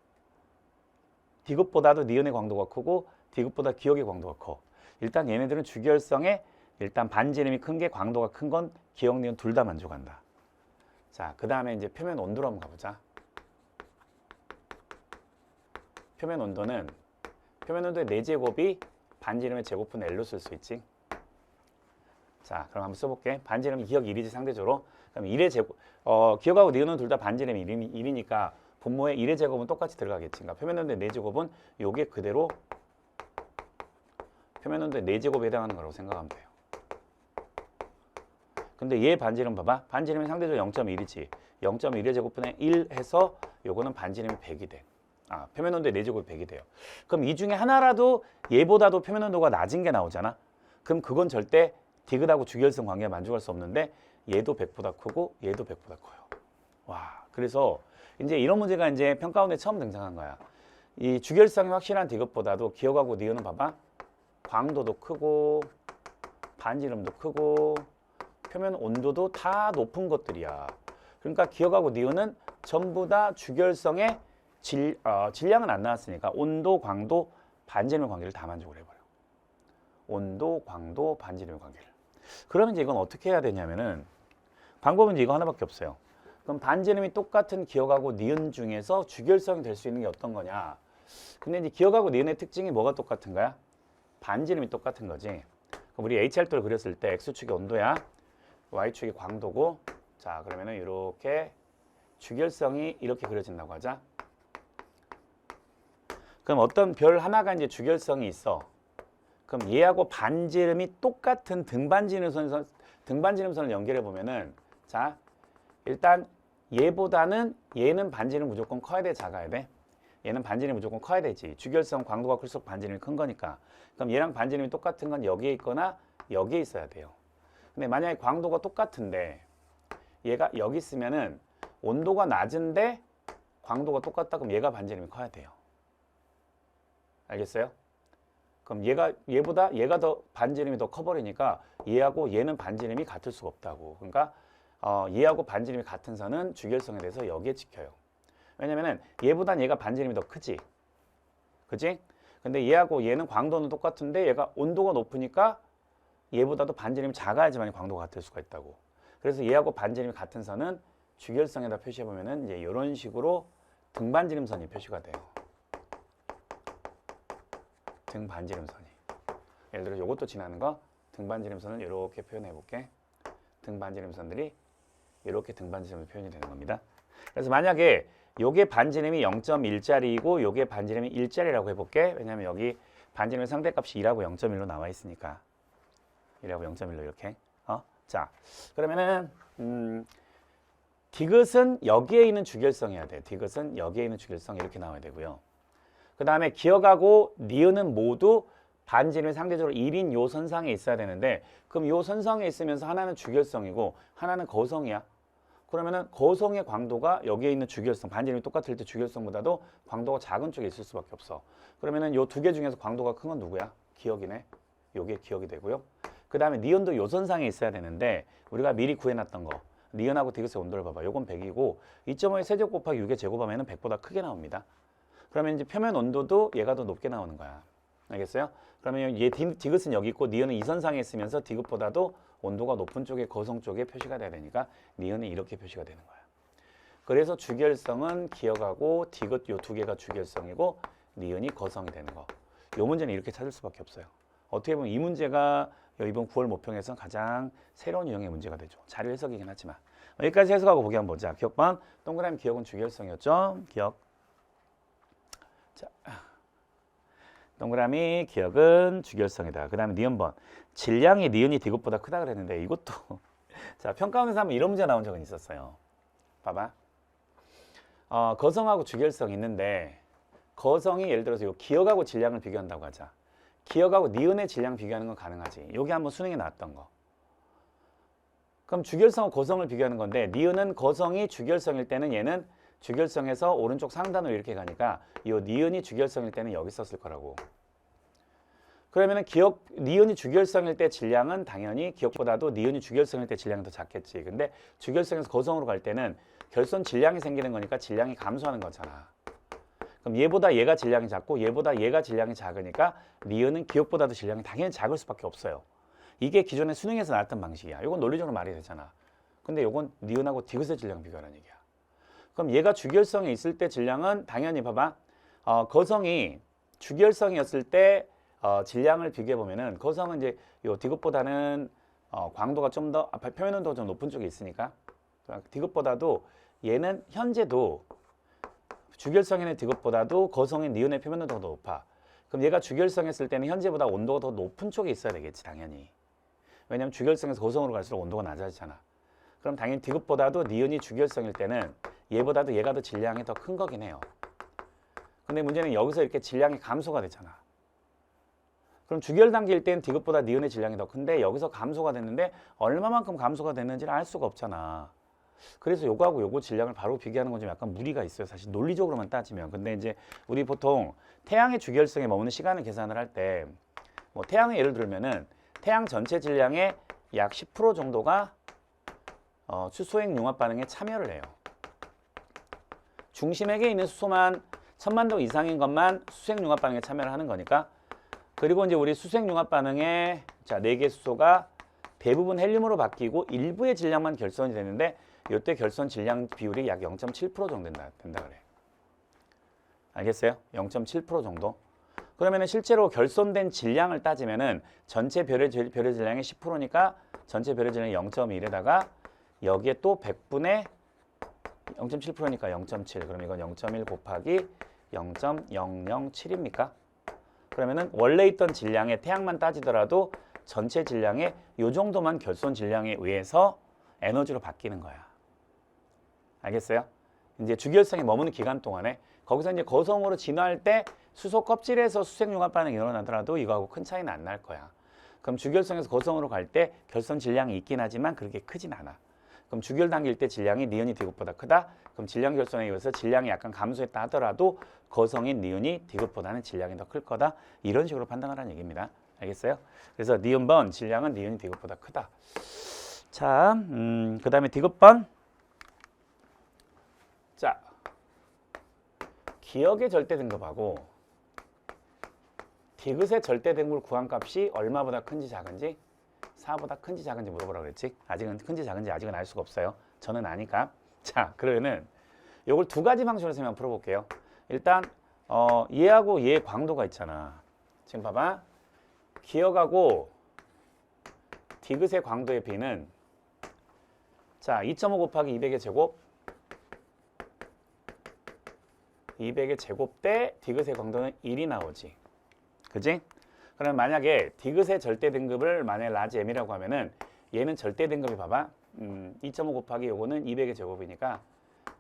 디귿보다도 니은의 광도가 크고 디귿보다 기억의 광도가 커. 일단 얘네들은 주기혈성에 일단 반지름이 큰 게 광도가 큰 건 기억, 니은 둘 다 만족한다. 자, 그 다음에 이제 표면 온도로 한번 가보자. 표면 온도는 표면 온도의 4제곱이 반지름의 제곱분 L로 쓸 수 있지. 자, 그럼 한번 써볼게. 반지름이 기억 1이지 상대적으로. 그럼 1의 제곱, 기억하고 니은은 둘 다 반지름이 1이니까 분모에 1의 제곱은 똑같이 들어가겠지. 그러니까 표면 온도의 4제곱은 요게 그대로 표면 온도의 4제곱에 해당하는 거라고 생각하면 돼요. 근데 얘 반지름 봐봐. 반지름이 상대적으로 0.1이지. 0.1의 제곱분의 1 해서 요거는 반지름이 100이 돼. 표면 온도의 4제곱이 100이 돼요. 그럼 이 중에 하나라도 얘보다도 표면 온도가 낮은 게 나오잖아. 그럼 그건 절대 디귿하고 주기혈성 관계에 만족할 수 없는데 얘도 100보다 크고 얘도 100보다 커요. 와, 그래서 이제 이런 문제가 이제 평가원에 처음 등장한 거야. 이 주기혈성이 확실한 디귿보다도 기억하고 니은은 봐봐. 광도도 크고 반지름도 크고 표면 온도도 다 높은 것들이야. 그러니까 기억하고 니은은 전부 다 주기혈성의 질량은 안 나왔으니까 온도, 광도, 반지름 관계를 다 만족을 해버려. 온도, 광도, 반지름 관계를. 그러면 이제 이건 어떻게 해야 되냐면은 방법은 이제 이거 하나밖에 없어요. 그럼 반지름이 똑같은 기억하고 니은 중에서 주기혈성이 될 수 있는 게 어떤 거냐? 근데 이제 기억하고 니은의 특징이 뭐가 똑같은 거야? 반지름이 똑같은 거지. 그럼 우리 HR도를 그렸을 때 X축이 온도야. Y축이 광도고. 자, 그러면은 이렇게 주기혈성이 이렇게 그려진다고 하자. 그럼 어떤 별 하나가 이제 주기혈성이 있어. 그럼 얘하고 반지름이 똑같은 등반지름선을 연결해 보면은 자, 일단 얘보다는 얘는 반지름 무조건 커야 돼, 작아야 돼? 얘는 반지름이 무조건 커야 되지. 주기혈성 광도가 클수록 반지름이 큰 거니까. 그럼 얘랑 반지름이 똑같은 건 여기에 있거나 여기에 있어야 돼요. 근데 만약에 광도가 똑같은데 얘가 여기 있으면은 온도가 낮은데 광도가 똑같다 그럼 얘가 반지름이 커야 돼요. 알겠어요? 그럼 얘가 더 반지름이 더 커버리니까 얘하고 얘는 반지름이 같을 수가 없다고. 그러니까 얘하고 반지름이 같은 선은 주결성에 대해서 여기에 찍혀요. 왜냐면은 얘보단 얘가 반지름이 더 크지. 그지? 근데 얘하고 얘는 광도는 똑같은데 얘가 온도가 높으니까 얘보다도 반지름이 작아야지만 광도가 같을 수가 있다고. 그래서 얘하고 반지름이 같은 선은 주결성에다 표시해보면은 이제 이런 식으로 등반지름선이 표시가 돼요. 등반지름선이. 예를 들어 이것도 지나는 거 등반지름선을 이렇게 표현해 볼게. 등반지름선들이 이렇게 등반지름으로 표현이 되는 겁니다. 그래서 만약에 요게 반지름이 0.1짜리이고 요게 반지름이 1짜리라고 해볼게. 왜냐면 여기 반지름의 상대값이 2라고 0.1로 나와 있으니까 2라고 0.1로 이렇게. 자, 그러면은 디귿은 여기에 있는 주결성이어야 돼. 디귿은 여기에 있는 주결성 이렇게 나와야 되고요. 그 다음에 기억하고 니은은 모두 반지름이 상대적으로 1인 요 선상에 있어야 되는데 그럼 요 선상에 있으면서 하나는 주결성이고 하나는 거성이야. 그러면은 거성의 광도가 여기에 있는 주결성, 반지름이 똑같을 때 주결성보다도 광도가 작은 쪽에 있을 수밖에 없어. 그러면은 요 두 개 중에서 광도가 큰 건 누구야? 기억이네. 요게 기억이 되고요. 그 다음에 니은도 요 선상에 있어야 되는데 우리가 미리 구해놨던 거 니은하고 디귿의 온도를 봐봐. 요건 100이고 2.5의 세제곱 곱하기 6의 제곱하면 100보다 크게 나옵니다. 그러면 이제 표면 온도도 얘가 더 높게 나오는 거야. 알겠어요? 그러면 얘 디귿은 여기 있고 니은은 이 선상에 있으면서 디귿보다도 온도가 높은 쪽에 거성 쪽에 표시가 돼야 되니까 니은은 이렇게 표시가 되는 거야. 그래서 주결성은 기억하고 디귿 요 두 개가 주결성이고 니은이 거성이 되는 거. 요 문제는 이렇게 찾을 수밖에 없어요. 어떻게 보면 이 문제가 이번 9월 모평에서 가장 새로운 유형의 문제가 되죠. 자료 해석이긴 하지만. 여기까지 해석하고 보기 한번 보자. 기억번 동그라미 기억은 주결성이었죠. 기억. 자, 동그라미 기억은 주결성이다. 그 다음에 니은번 질량이 니은이 디귿보다 크다 그랬는데 이것도 자 평가원에서 한번 이런 문제 나온 적은 있었어요. 봐봐. 거성하고 주결성이 있는데 거성이 예를 들어서 요 기억하고 질량을 비교한다고 하자. 기억하고 니은의 질량 비교하는 건 가능하지. 여기 한번 수능에 나왔던 거. 그럼 주결성과 거성을 비교하는 건데 니은은 거성이 주결성일 때는 얘는 주결성에서 오른쪽 상단으로 이렇게 가니까 이 니은이 주결성일 때는 여기 썼을 거라고. 그러면은 니은이 주결성일 때 질량은 당연히 기억보다도 니은이 주결성일 때 질량이 더 작겠지. 근데 주결성에서 거성으로 갈 때는 결선 질량이 생기는 거니까 질량이 감소하는 거잖아. 그럼 얘보다 얘가 질량이 작고 얘보다 얘가 질량이 작으니까 니은은 기억보다도 질량이 당연히 작을 수밖에 없어요. 이게 기존의 수능에서 나왔던 방식이야. 이건 논리적으로 말이 되잖아. 근데 이건 니은하고 디귿의 질량 비교하는 얘기야. 그럼 얘가 주결성에 있을 때 질량은 당연히 봐봐. 거성이 주결성이었을 때 질량을 비교해 보면은 거성은 이제 요 디귿보다는 광도가 좀 더 표면 온도가 좀 높은 쪽에 있으니까 디귿보다도 얘는 현재도 주결성에는 디귿보다도 거성인 니은의 표면 온도가 더 높아. 그럼 얘가 주결성했을 때는 현재보다 온도가 더 높은 쪽에 있어야 되겠지 당연히. 왜냐면 주결성에서 거성으로 갈수록 온도가 낮아지잖아. 그럼 당연히 디귿보다도 니은이 주결성일 때는 얘보다도 얘가 더 질량이 더 큰 거긴 해요. 근데 문제는 여기서 이렇게 질량이 감소가 되잖아. 그럼 주결 단계일 때는 디귿보다 니은의 질량이 더 큰데 여기서 감소가 됐는데 얼마만큼 감소가 됐는지를 알 수가 없잖아. 그래서 요거하고 요거 질량을 바로 비교하는 건 좀 약간 무리가 있어요. 사실 논리적으로만 따지면. 근데 이제 우리 보통 태양의 주결성에 머무는 시간을 계산을 할 때 뭐 태양의 예를 들면은 태양 전체 질량의 약 10% 정도가 수소핵 융합 반응에 참여를 해요. 중심핵에 있는 수소만 1000만 도 이상인 것만 수소핵 융합 반응에 참여를 하는 거니까. 그리고 이제 우리 수소핵 융합 반응에 자, 4개 수소가 대부분 헬륨으로 바뀌고 일부의 질량만 결선이 되는데 이때 결선 질량 비율이 약 0.7% 정도 된다 그래. 알겠어요? 0.7% 정도. 그러면은 실제로 결손된 질량을 따지면은 전체 별의 질량이 10%니까 전체 별의 질량이 0.1에다가 여기에 또 100분의 0.7%니까 0.7. 그럼 이건 0.1 곱하기 0.007입니까? 그러면은 원래 있던 질량에 태양만 따지더라도 전체 질량의 요 정도만 결손 질량에 의해서 에너지로 바뀌는 거야. 알겠어요? 이제 주결성에 머무는 기간 동안에 거기서 이제 거성으로 진화할 때 수소 껍질에서 수색 융합 반응이 일어나더라도 이거하고 큰 차이는 안 날 거야. 그럼 주결성에서 거성으로 갈 때 결선 질량이 있긴 하지만 그렇게 크진 않아. 그럼 주기율 단계일 때 질량이 니은이 D급보다 크다. 그럼 질량 결손에 의해서 질량이 약간 감소했다 하더라도 거성인 니은이 D급보다는 질량이 더 클 거다. 이런 식으로 판단하라는 얘기입니다. 알겠어요? 그래서 니은번 질량은 니은이 D급보다 크다. 자, 그 다음에 D급번. 자, 기억의 절대 등급하고 디귿의 절대 등급을 구한 값이 얼마보다 큰지 작은지 4보다 큰지 작은지 물어보라고 그랬지. 아직은 큰지 작은지 아직은 알 수가 없어요. 저는 아니까. 자, 그러면은 이걸 두 가지 방식으로 한번 풀어볼게요. 일단 얘하고 얘의 광도가 있잖아. 지금 봐봐. 기억하고 디귿의 광도의 비는 자 2.5 곱하기 200의 제곱 200의 제곱 대 디귿의 광도는 1이 나오지. 그지? 그럼 만약에 디귿의 절대 등급을 만약에 라지 m이라고 하면은 얘는 절대 등급이 봐봐. 2.5 곱하기 요거는 200의 제곱이니까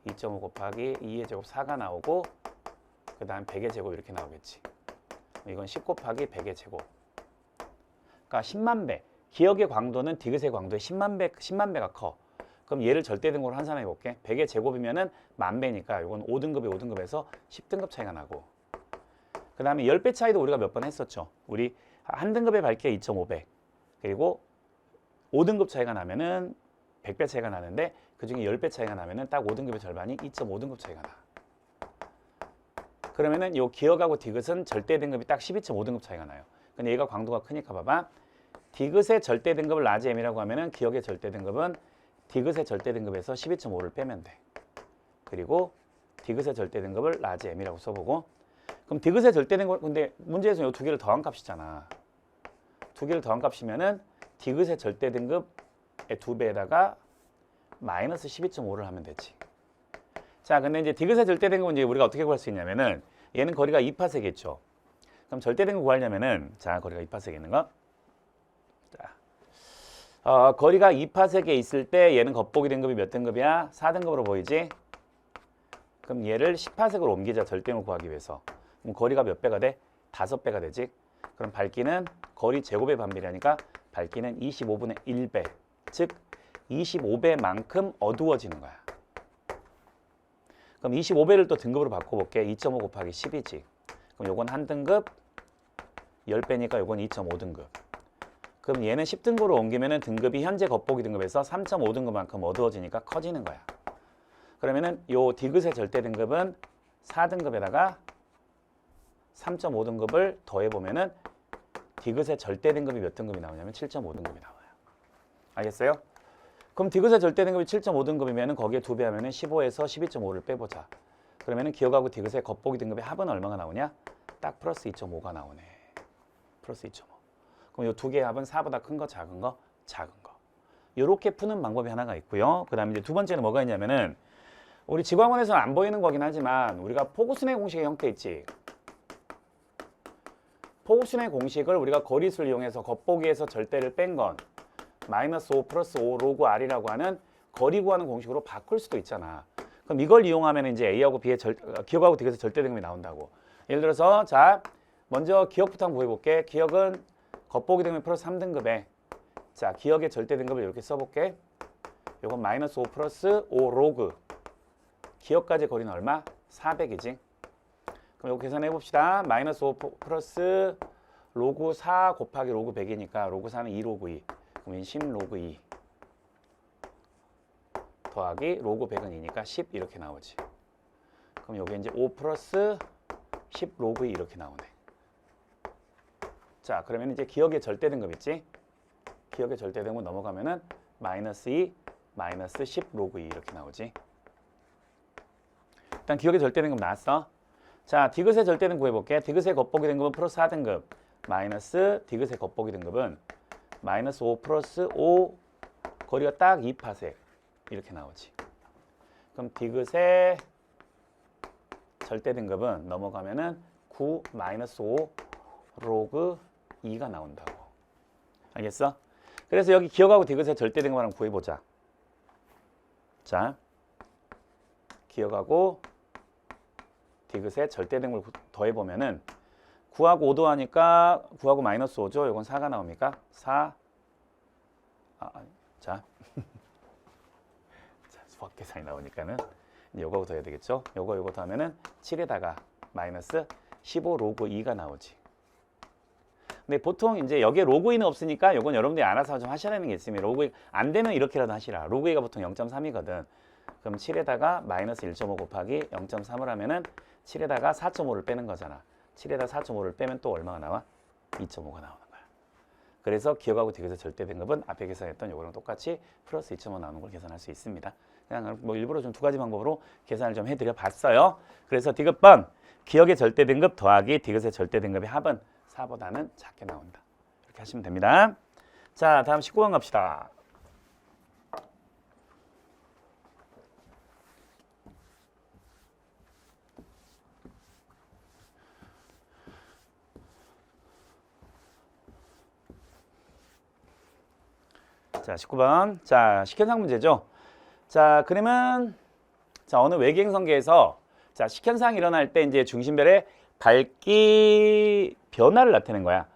2.5 곱하기 2의 제곱 4가 나오고 그 다음 100의 제곱 이렇게 나오겠지. 이건 10 곱하기 100의 제곱. 그러니까 10만 배. 기억의 광도는 디귿의 광도의 10만 배가 커. 그럼 얘를 절대 등급으로 환산해 볼게. 100의 제곱이면은 만 배니까 이건 5등급에 5등급에서 10등급 차이가 나고. 그 다음에 10배 차이도 우리가 몇 번 했었죠. 우리 한 등급의 밝기가 2.5배. 그리고 5등급 차이가 나면은 100배 차이가 나는데 그중에 10배 차이가 나면은 딱 5등급의 절반이 2.5등급 차이가 나. 그러면은 요 기억하고 디귿은 절대 등급이 딱 12.5등급 차이가 나요. 근데 얘가 광도가 크니까 봐봐. 디귿의 절대 등급을 라지 m이라고 하면은 기억의 절대 등급은 디귿의 절대 등급에서 12.5를 빼면 돼. 그리고 디귿의 절대 등급을 라지 m이라고 써보고 그럼 디귿의 절대 등급 근데 문제에서 이 두 개를 더한 값이잖아. 두 개를 더한 값이면은 디귿의 절대 등급의 2배에다가 마이너스 12.5를 하면 되지. 자, 근데 이제 디귿의 절대 등급은 이제 우리가 어떻게 구할 수 있냐면은 얘는 거리가 2파세겠죠. 그럼 절대 등급 구하려면은 자, 거리가 2파세에 있는 거. 자, 거리가 2파세에 있을 때 얘는 겉보기 등급이 몇 등급이야? 4등급으로 보이지? 그럼 얘를 10파sek으로 옮기자. 절대 등급 구하기 위해서. 그럼 거리가 몇 배가 돼? 5배가 되지. 그럼 밝기는 거리 제곱의 반비례하니까 밝기는 25분의 1배. 즉 25배만큼 어두워지는 거야. 그럼 25배를 또 등급으로 바꿔볼게. 2.5 곱하기 10이지. 그럼 요건 한 등급 10배니까 요건 2.5등급. 그럼 얘는 10등급으로 옮기면은 등급이 현재 겉보기 등급에서 3.5등급만큼 어두워지니까 커지는 거야. 그러면은 요 디귿의 절대 등급은 4등급에다가 3.5등급을 더해보면은 디귿의 절대 등급이 몇 등급이 나오냐면 7.5등급이 나와요. 알겠어요? 그럼 디귿의 절대 등급이 7.5등급이면은 거기에 2배 하면은 15에서 12.5를 빼보자. 그러면은 기억하고 디귿의 겉보기 등급의 합은 얼마가 나오냐? 딱 플러스 2.5가 나오네. 플러스 2.5. 그럼 이 두 개의 합은 4보다 큰 거, 작은 거, 작은 거. 이렇게 푸는 방법이 하나가 있고요. 그 다음에 이제 두 번째는 뭐가 있냐면은 우리 지구학원에서는 안 보이는 거긴 하지만 우리가 포구순의 공식의 형태 있지. 포구순의 공식을 우리가 거리수를 이용해서 겉보기에서 절대를 뺀 건 마이너스 5 플러스 5 로그 R이라고 하는 거리 구하는 공식으로 바꿀 수도 있잖아. 그럼 이걸 이용하면 이제 A하고 B의 기억하고 디귿의 절대 등급이 나온다고. 예를 들어서 자 먼저 기억부터 한번 보여볼게. 기억은 겉보기 등급이 플러스 3등급에 자 기억의 절대 등급을 이렇게 써볼게. 이건 마이너스 5 플러스 5 로그 기억까지 거리는 얼마? 400이지. 그럼 이거 계산해 봅시다. 마이너스 5 플러스 로그 4 곱하기 로그 100이니까 로그 4는 2 로그 2. 그럼 10 로그 2 더하기 로그 100은 2니까 10 이렇게 나오지. 그럼 여기 이제 5 플러스 10 로그 2 이렇게 나오네. 자, 그러면 이제 기억의 절대 등급 있지? 기억의 절대 등급 넘어가면은 마이너스 2, 마이너스 10 로그 2 이렇게 나오지. 일단 기억의 절대 등급 나왔어. 자, 디귿의 절대 등급 구해볼게. 디귿의 겉보기 등급은 플러스 4등급 마이너스 디귿의 겉보기 등급은 마이너스 5 플러스 5 거리가 딱 2파섹 이렇게 나오지. 그럼 디귿의 절대 등급은 넘어가면은 9 마이너스 5 로그 2가 나온다고. 알겠어? 그래서 여기 기억하고 디귿의 절대 등급을 한번 구해보자. 자, 기억하고 디귿의 절대 등급을 더해보면은 9하고 5 더하니까 9하고 마이너스 5죠. 이건 4가 나옵니까? 4. 자. 수학 계산이 나오니까는 이제 요거 더해야 되겠죠. 요거 더하면은 7에다가 마이너스 15 로그 2가 나오지. 근데 보통 이제 여기에 로그 2는 없으니까 요건 여러분들이 알아서 좀 하셔야 되는 게 있으면 로그 2 안 되면 이렇게라도 하시라. 로그 2가 보통 0.3이거든. 그럼 7에다가 마이너스 1.5 곱하기 0.3을 하면은 7에다가 4.5를 빼는 거잖아. 7에다 4.5를 빼면 또 얼마가 나와? 2.5가 나오는 거야. 그래서 기억하고 디귿의 절대등급은 앞에 계산했던 요거랑 똑같이 플러스 2.5 나오는 걸 계산할 수 있습니다. 그냥 뭐 일부러 좀 두 가지 방법으로 계산을 좀 해드려 봤어요. 그래서 디귿번 기억의 절대등급 더하기 디귿의 절대등급의 합은 4보다는 작게 나온다. 이렇게 하시면 됩니다. 자, 다음 19번 갑시다. 자, 19번. 자, 식현상 문제죠. 자, 그러면 자, 어느 외계행성계에서 자, 식현상이 일어날 때 이제 중심별의 밝기 변화를 나타낸 거야.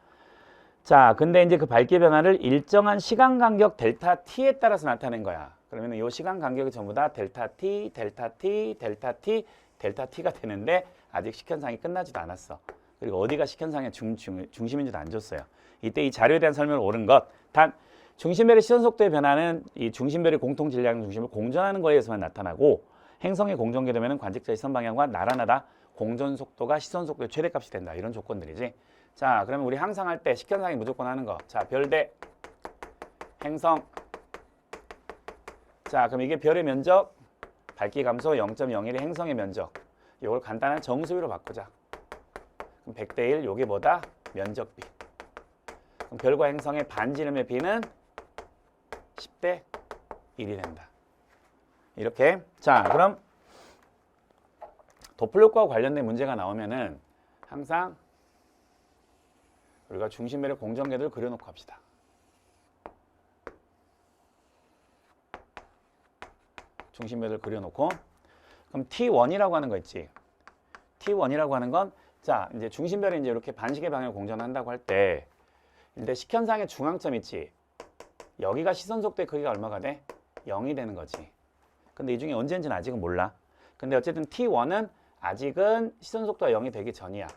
자, 근데 이제 그 밝기 변화를 일정한 시간 간격 델타 t에 따라서 나타낸 거야. 그러면 이 시간 간격이 전부 다 델타 t, 델타 t, 델타 t, 델타 t가 되는데 아직 식현상이 끝나지도 않았어. 그리고 어디가 식현상의 중심인지도 안 줬어요. 이때 이 자료에 대한 설명을 옳은 것. 단 중심별의 시선 속도의 변화는 이 중심별의 공통 질량 중심을 공전하는 거에 의해서만 나타나고 행성의 공전계 되면 관측자의 시선 방향과 나란하다. 공전 속도가 시선 속도의 최대값이 된다. 이런 조건들이지. 자, 그러면 우리 항상 할 때 식현상이 무조건 하는 거. 자, 별 대 행성. 자, 그럼 이게 별의 면적, 밝기 감소 0.01의 행성의 면적. 이걸 간단한 정수비로 바꾸자. 그럼 100대 1, 요게 뭐다? 면적비. 그럼 별과 행성의 반지름의 비는 10대 1이 된다. 이렇게. 자, 그럼 도플러과 관련된 문제가 나오면은 항상 우리가 중심별의 공전계를 그려놓고 합시다. 중심별을 그려놓고 그럼 T1이라고 하는 거 있지. T1이라고 하는 건 자, 이제 중심별이 이제 이렇게 반시계 방향을 공전한다고 할 때 일단 식현상의 중앙점 있지. 여기가 시선 속도의 크기가 얼마가 돼? 0이 되는 거지. 근데 이 중에 언제인지는 아직은 몰라. 근데 어쨌든 T1은 아직은 시선 속도가 0이 되기 전이야.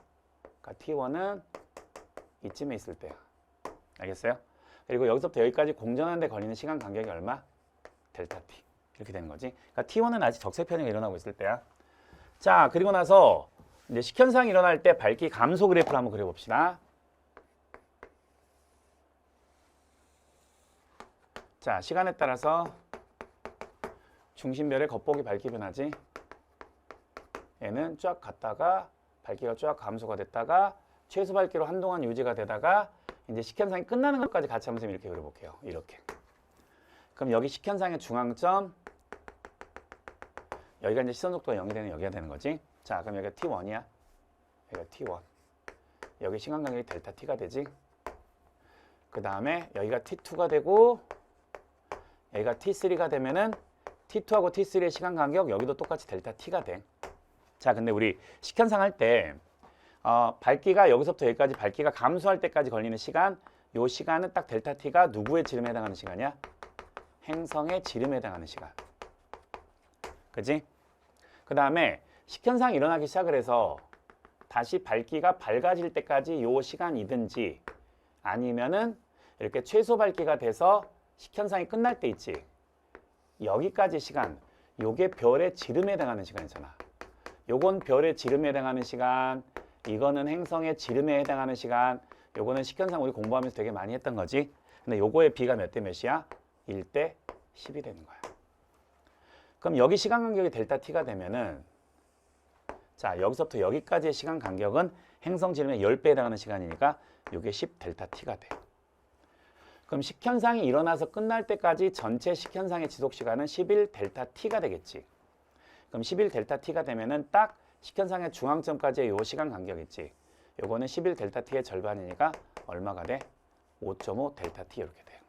그러니까 T1은 이쯤에 있을 때야. 알겠어요? 그리고 여기서부터 여기까지 공전하는 데 걸리는 시간 간격이 얼마? 델타 T. 이렇게 되는 거지. 그러니까 T1은 아직 적색 편이가 일어나고 있을 때야. 자, 그리고 나서 이제 식현상이 일어날 때 밝기 감소 그래프를 한번 그려봅시다. 자, 시간에 따라서 중심별의 겉보기 밝기 변화지. 얘는 쫙 갔다가 밝기가 쫙 감소가 됐다가 최소 밝기로 한동안 유지가 되다가 이제 식현상이 끝나는 것까지 같이 한번 이렇게 그려볼게요. 이렇게. 그럼 여기 식현상의 중앙점 여기가 이제 시선 속도가 0이 되는 여기가 되는 거지. 자, 그럼 여기가 T1이야. 여기가 T1. 여기 시간 간격이 델타 T가 되지. 그 다음에 여기가 T2가 되고 여기가 T3가 되면은 T2하고 T3의 시간 간격 여기도 똑같이 델타 T가 돼. 자, 근데 우리 식현상 할 때 밝기가 여기서부터 여기까지 밝기가 감소할 때까지 걸리는 시간, 요 시간은 딱 델타 T가 누구의 지름에 해당하는 시간이야? 행성의 지름에 해당하는 시간. 그지? 그 다음에 식현상이 일어나기 시작을 해서 다시 밝기가 밝아질 때까지 요 시간이든지 아니면은 이렇게 최소 밝기가 돼서 식현상이 끝날 때 있지. 여기까지 시간, 요게 별의 지름에 해당하는 시간이잖아. 요건 별의 지름에 해당하는 시간, 이거는 행성의 지름에 해당하는 시간, 요거는 식현상 우리 공부하면서 되게 많이 했던 거지. 근데 요거의 비가 몇 대 몇이야? 1대 10이 되는 거야. 그럼 여기 시간 간격이 델타 T가 되면은 자, 여기서부터 여기까지의 시간 간격은 행성 지름의 10배에 해당하는 시간이니까 요게 10 델타 T가 돼. 그럼 식현상이 일어나서 끝날 때까지 전체 식현상의 지속 시간은 11 델타 T가 되겠지. 그럼 11 델타 T가 되면은 딱 식현상의 중앙점까지의 요 시간 간격 있지. 요거는 11 델타 T의 절반이니까 얼마가 돼? 5.5 델타 T 이렇게 돼요.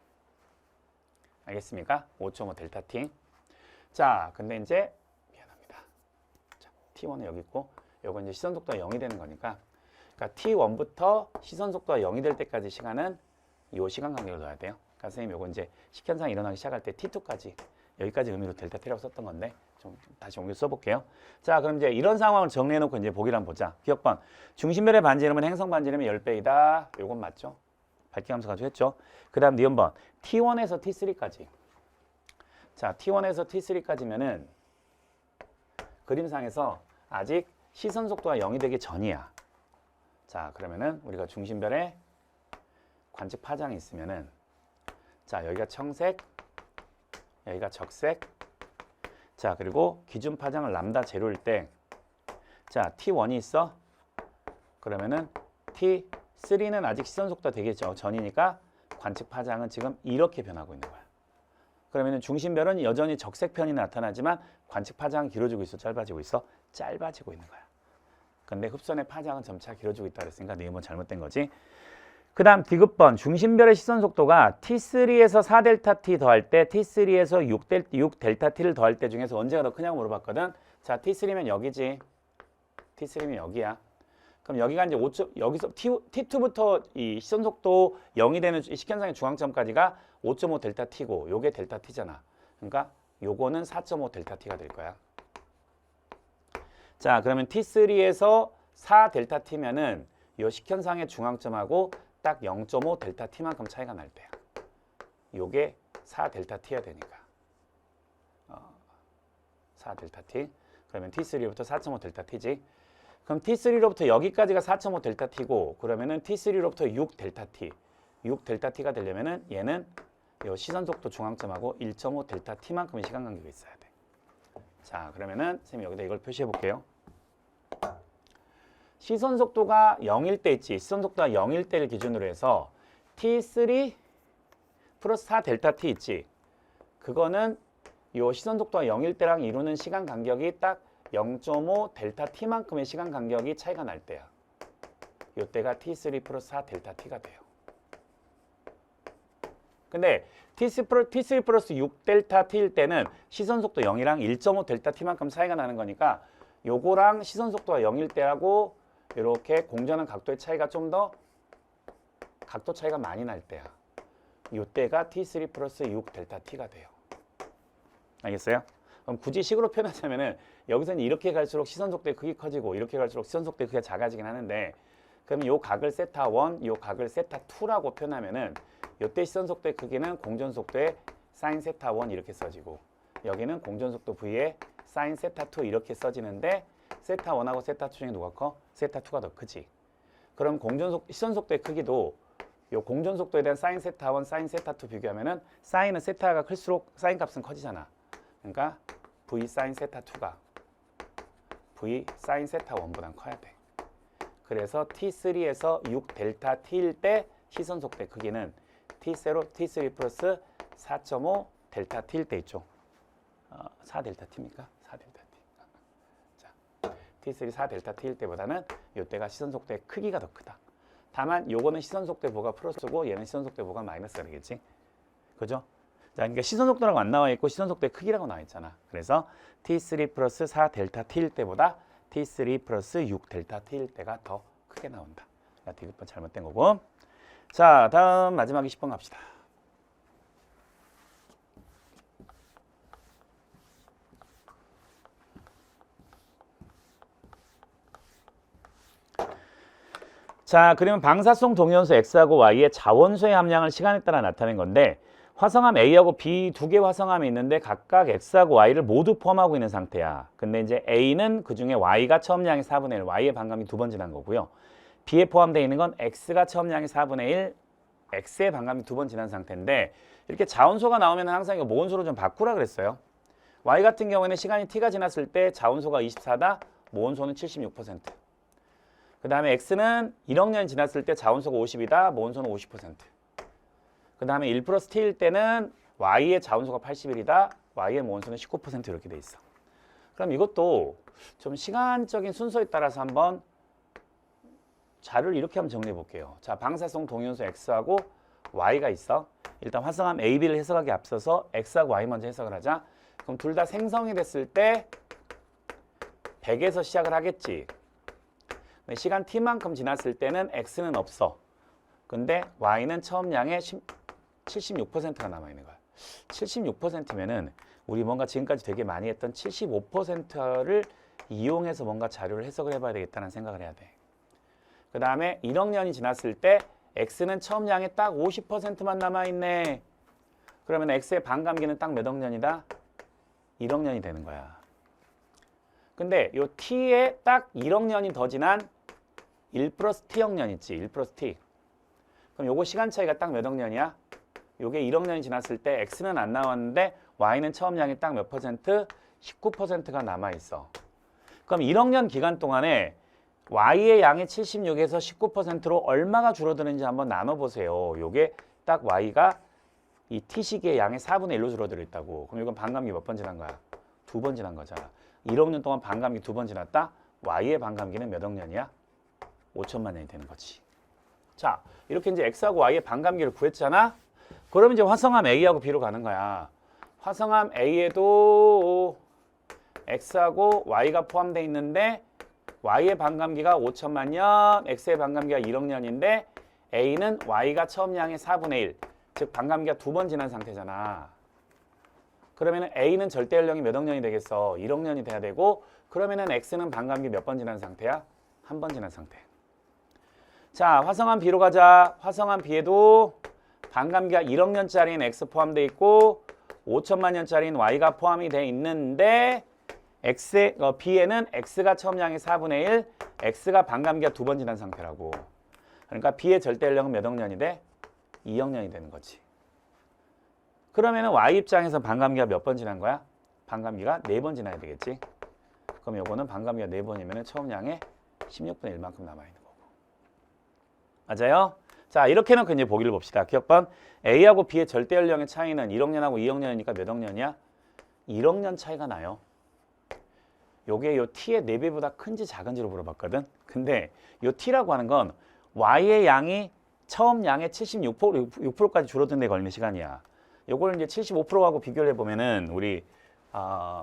알겠습니까? 5.5 델타 T. 자, 근데 이제 미안합니다. 자, T1은 여기 있고 요건 이제 시선 속도가 0이 되는 거니까 그러니까 T1부터 시선 속도가 0이 될 때까지 시간은 요 시간 간격을 넣어야 돼요. 그러니까 선생님 요거 이제 식현상이 일어나기 시작할 때 T2까지 여기까지 의미로 델타 t라고 썼던 건데 좀 다시 옮겨 써볼게요. 자, 그럼 이제 이런 상황을 정리해놓고 이제 보기를 한번 보자. 기억번. 중심별의 반지름은 행성 반지름의 10배이다. 요건 맞죠? 밝기함수 가지고 했죠. 그 다음 니은번. T1에서 T3까지. 자, T1에서 T3까지면은 그림상에서 아직 시선 속도가 0이 되기 전이야. 자, 그러면은 우리가 중심별에 관측 파장이 있으면은 자, 여기가 청색, 여기가 적색. 자, 그리고 기준 파장을 람다 제로일 때 자, T1이 있어. 그러면은 T3는 아직 시선 속도가 되기 전이니까 관측 파장은 지금 이렇게 변하고 있는 거야. 그러면은 중심별은 여전히 적색 편이 나타나지만 관측 파장은 길어지고 있어, 짧아지고 있어? 짧아지고 있는 거야. 근데 흡선의 파장은 점차 길어지고 있다 그랬으니까 네 번 잘못된 거지. 그 다음 디귿번. 중심별의 시선 속도가 T3에서 4델타 T 더할 때 T3에서 6델타 T를 더할 때 중에서 언제가 더 크냐고 물어봤거든. 자, T3면 여기지. T3면 여기야. 그럼 여기가 이제 5점, 여기서 T2부터 이 시선 속도 0이 되는 시간상의 중앙점까지가 5.5 델타 T고 요게 델타 T잖아. 그러니까 요거는 4.5 델타 T가 될 거야. 자, 그러면 T3에서 4 델타 T면은 요 식현상의 중앙점하고 딱 0.5 델타 T만큼 차이가 날 때야. 요게 4 델타 T야 되니까. 4 델타 T. 그러면 T3부터 4.5 델타 T지. 그럼 T3로부터 여기까지가 4.5 델타 T고 그러면은 T3로부터 6 델타 T. 6 델타 T가 되려면은 얘는 요 시선 속도 중앙점하고 1.5 델타 T만큼의 시간 간격이 있어야 돼. 자, 그러면은 선생님이 여기다 이걸 표시해 볼게요. 시선 속도가 0일 때 있지. 시선 속도가 0일 때를 기준으로 해서 T3 플러스 4 델타 T 있지. 그거는 요 시선 속도가 0일 때랑 이루는 시간 간격이 딱 0.5 델타 T만큼의 시간 간격이 차이가 날 때야. 요때가 T3 플러스 4 델타 T가 돼요. 근데 T3 플러스 6 델타 T일 때는 시선 속도 0이랑 1.5 델타 T만큼 차이가 나는 거니까 요거랑 시선 속도가 0일 때하고 이렇게 공전한 각도의 차이가 좀 더 각도 차이가 많이 날 때야. 요때가 T3 플러스 6 델타 T가 돼요. 알겠어요? 그럼 굳이 식으로 표현하자면은 여기서는 이렇게 갈수록 시선 속도의 크기 커지고 이렇게 갈수록 시선 속도의 크기가 작아지긴 하는데 그럼 요 각을 세타 1, 요 각을 세타 2라고 표현하면은 요때 시선 속도의 크기는 공전 속도의 사인 세타 1 이렇게 써지고 여기는 공전 속도 V의 사인 세타 2 이렇게 써지는데 세타 1하고 세타 2 중에 누가 커? 세타 2가 더 크지. 그럼 시선 속도의 크기도 요 공전 속도에 대한 사인 세타 1, 사인 세타 2 비교하면은 사인은 세타가 클수록 사인 값은 커지잖아. 그러니까 V 사인 세타 2가 V 사인 세타 1보단 커야 돼. 그래서 T3에서 6 델타 T일 때 시선 속도의 크기는 T3 플러스 4.5 델타 T일 때 있죠. 4 델타 T입니까? 4 델타 T. 자, T3 4 델타 T일 때보다는 이때가 시선 속도의 크기가 더 크다. 다만 요거는 시선 속도의 보가 플러스고 얘는 시선 속도의 보가 마이너스가 되겠지. 그죠? 자, 그러니까 시선 속도라고 안 나와 있고 시선 속도의 크기라고 나와 있잖아. 그래서 T3 플러스 4 델타 T일 때보다 T3 플러스 6 델타 T일 때가 더 크게 나온다. 디귿번 잘못된 거고. 자, 다음 마지막 20번 갑시다. 자, 그러면 방사성 동위원소 X하고 Y의 자원수의 함량을 시간에 따라 나타낸 건데 화성암 A하고 B 두 개 화성암이 있는데 각각 X하고 Y를 모두 포함하고 있는 상태야. 근데 이제 A는 그중에 Y가 처음량이 4분의 1, Y의 반감이 2번 지난 거고요. B에 포함되어 있는 건 X가 처음량이 4분의 1, X의 반감이 2번 지난 상태인데 이렇게 자원소가 나오면 항상 이거 모원소로 좀 바꾸라 그랬어요. Y 같은 경우에는 시간이 T가 지났을 때 자원소가 24다, 모원소는 76%. 그 다음에 X는 1억 년이 지났을 때 자원소가 50이다, 모원소는 50%. 그 다음에 1 플러스 T일 때는 Y의 자원소가 81이다, Y의 모원소는 19% 이렇게 돼 있어. 그럼 이것도 좀 시간적인 순서에 따라서 한번 자료를 이렇게 한번 정리해 볼게요. 자, 방사성 동위원소 X하고 Y가 있어. 일단 화성암 A, B를 해석하기 앞서서 X하고 Y 먼저 해석을 하자. 그럼 둘 다 생성이 됐을 때 100에서 시작을 하겠지. 시간 T만큼 지났을 때는 X는 없어. 근데 Y는 처음량의 76%가 남아있는 거야. 76%면은 우리 뭔가 지금까지 되게 많이 했던 75%를 이용해서 뭔가 자료를 해석을 해봐야 되겠다는 생각을 해야 돼. 그 다음에 1억 년이 지났을 때 x는 처음 양에 딱 50%만 남아있네. 그러면 x의 반감기는 딱 몇 억 년이다? 1억 년이 되는 거야. 근데 요 t에 딱 1억 년이 더 지난 1 플러스 t억 년 있지. 1 플러스 t. 그럼 요거 시간 차이가 딱 몇 억 년이야? 요게 1억 년이 지났을 때 x는 안 나왔는데 y는 처음 양이 딱 몇 퍼센트? 19%가 남아있어. 그럼 1억 년 기간 동안에 y의 양이 76에서 19%로 얼마가 줄어드는지 한번 나눠보세요. 요게 딱 y가 이 t시기의 양의 4분의 1로 줄어들어 있다고. 그럼 이건 반감기 몇 번 지난 거야? 2번 지난 거잖아. 1억 년 동안 반감기 2번 지났다? y의 반감기는 몇 억 년이야? 5천만 년이 되는 거지. 자, 이렇게 이제 x하고 y의 반감기를 구했잖아? 그러면 이제 화성암 A하고 B로 가는 거야. 화성암 A에도 x하고 y가 포함되어 있는데 y의 반감기가 5천만 년, x의 반감기가 1억 년인데 A는 y가 처음 양의 4분의 1, 즉 반감기가 2번 지난 상태잖아. 그러면 A는 절대 연령이 몇 억 년이 되겠어? 1억 년이 돼야 되고, 그러면 x는 반감기 몇 번 지난 상태야? 한 번 지난 상태. 자, 화성암 B로 가자. 화성암 B에도 반감기가 1억 년짜리인 x 포함되어 있고 5천만 년짜리인 y가 포함이 돼 있는데 B에는 x가 처음 양의 4분의 1, x가 반감기가 2번 지난 상태라고. 그러니까 B의 절대 연령은 몇 억 년이 돼? 2억 년이 되는 거지. 그러면 y 입장에서 반감기가 몇 번 지난 거야? 반감기가 4번 지나야 되겠지. 그럼 요거는 반감기가 4번이면 처음 양의 16분의 1만큼 남아있는 거고. 맞아요? 자, 이렇게 해놓고 이제 보기를 봅시다. 기억번 A하고 B의 절대 연령의 차이는 1억 년하고 2억 년이니까 몇 억 년이야? 1억 년 차이가 나요. 요게 요 t의 4배보다 큰지 작은지로 물어봤거든. 근데 요 t라고 하는 건 y의 양이 처음 양의 6%까지 줄어든 데 걸리는 시간이야. 요걸 이제 75%하고 비교를 해보면은 우리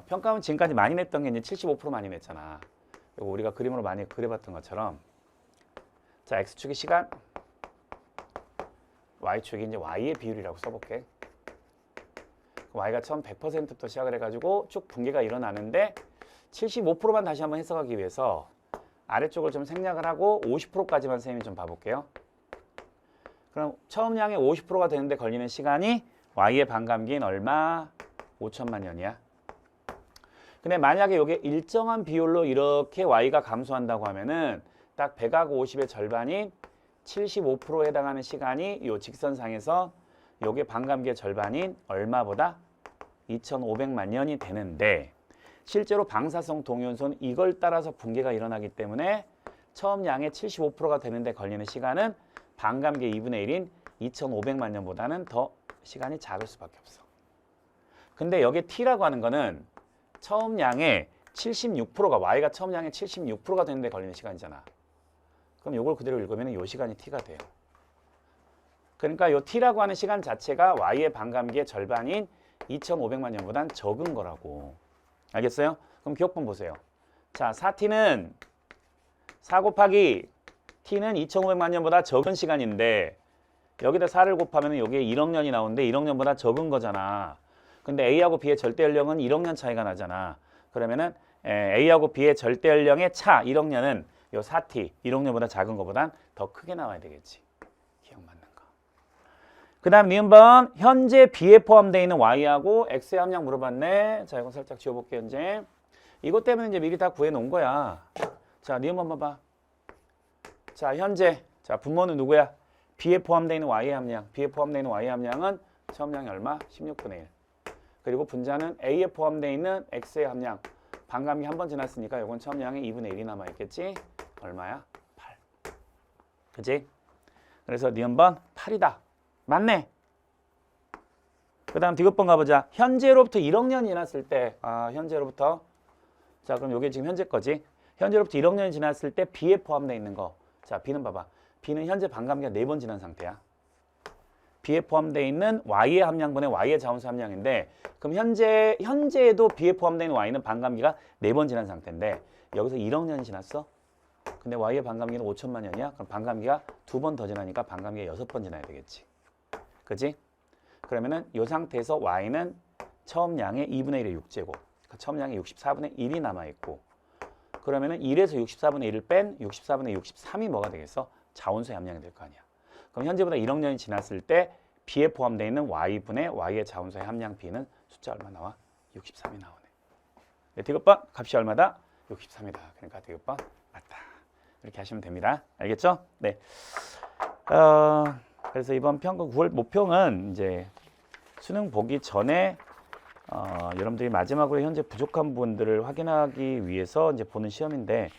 평가원 지금까지 많이 냈던 게 이제 75% 많이 냈잖아. 요거 우리가 그림으로 많이 그려봤던 것처럼, 자, x축이 시간, y축이 이제 y의 비율이라고 써볼게. y가 처음 100%부터 시작을 해가지고 쭉 붕괴가 일어나는데 75%만 다시 한번 해석하기 위해서 아래쪽을 좀 생략을 하고 50%까지만 선생님이 좀 봐볼게요. 그럼 처음 양의 50%가 되는데 걸리는 시간이 y의 반감기인 얼마? 5천만 년이야. 근데 만약에 이게 일정한 비율로 이렇게 y가 감소한다고 하면은 딱 100하고 50의 절반인 75%에 해당하는 시간이 이 직선상에서 요게 반감기의 절반인 얼마보다? 2,500만 년이 되는데, 실제로 방사성 동위원소는 이걸 따라서 붕괴가 일어나기 때문에 처음 양의 75%가 되는데 걸리는 시간은 반감기의 2분의 1인 2,500만 년보다는 더 시간이 작을 수밖에 없어. 근데 여기 t라고 하는 거는 처음 양의 76%가 y가 처음 양의 76%가 되는데 걸리는 시간이잖아. 그럼 이걸 그대로 읽으면 이 시간이 t가 돼요. 그러니까 이 t라고 하는 시간 자체가 y의 반감기의 절반인 2,500만 년보단 적은 거라고. 알겠어요? 그럼 기억본 보세요. 자, 4t는 4 곱하기 t는 2,500만 년보다 적은 시간인데 여기다 4를 곱하면 여기에 1억 년이 나오는데 1억 년보다 적은 거잖아. 근데 A하고 B의 절대 연령은 1억 년 차이가 나잖아. 그러면은 A하고 B의 절대 연령의 차 1억 년은 요 4t 1억 년보다 작은 것보단 더 크게 나와야 되겠지. 기억 맞는 거. 그 다음 니은번 현재 B에 포함되어 있는 Y하고 X의 함량 물어봤네. 자, 이거 살짝 지워볼게요. 현재 이것 때문에 이제 미리 다 구해놓은 거야. 자, 니은번 봐봐. 자, 현재 자 분모는 누구야? B에 포함되어 있는 Y의 함량. B에 포함되어 있는 Y의 함량은 처음 양이 얼마? 16분의 1. 그리고 분자는 A에 포함되어 있는 X의 함량. 반감기 한 번 지났으니까 이건 처음 양의 2분의 1이 남아있겠지? 얼마야? 8. 그치? 그래서 니은번 8이다. 맞네. 그 다음 디귿번 가보자. 현재로부터 1억 년이 지났을 때, 현재로부터. 자, 그럼 이게 지금 현재 거지. 현재로부터 1억 년이 지났을 때 B에 포함되어 있는 거. 자, B는 봐봐. B는 현재 반감기가 4번 지난 상태야. B에 포함되어 있는 Y의 함량분의 Y의 자원수 함량인데, 그럼 현재에도 B에 포함되어 있는 Y는 반감기가 4번 지난 상태인데, 여기서 1억 년이 지났어? 근데 Y의 반감기는 5천만 년이야? 그럼 반감기가 2번 더 지나니까 반감기가 6번 지나야 되겠지. 그치? 그러면은 이 상태에서 Y는 처음 양의 2분의 1의 6제곱. 그러니까 처음 양의 64분의 1이 남아있고, 그러면은 1에서 64분의 1을 뺀 64분의 63이 뭐가 되겠어? 자원수의 함량이 될 거 아니야. 그럼 현재보다 1억 년이 지났을 때 B에 포함되어 있는 Y분의 Y의 자원수의 함량 B는 숫자 얼마 나와? 63이 나오네. 네, 디귿번 값이 얼마다? 63이다. 그러니까 디귿번 맞다. 이렇게 하시면 됩니다. 알겠죠? 네. 그래서 이번 평가 9월 모평은 이제 수능 보기 전에 여러분들이 마지막으로 현재 부족한 부분들을 확인하기 위해서 이제 보는 시험인데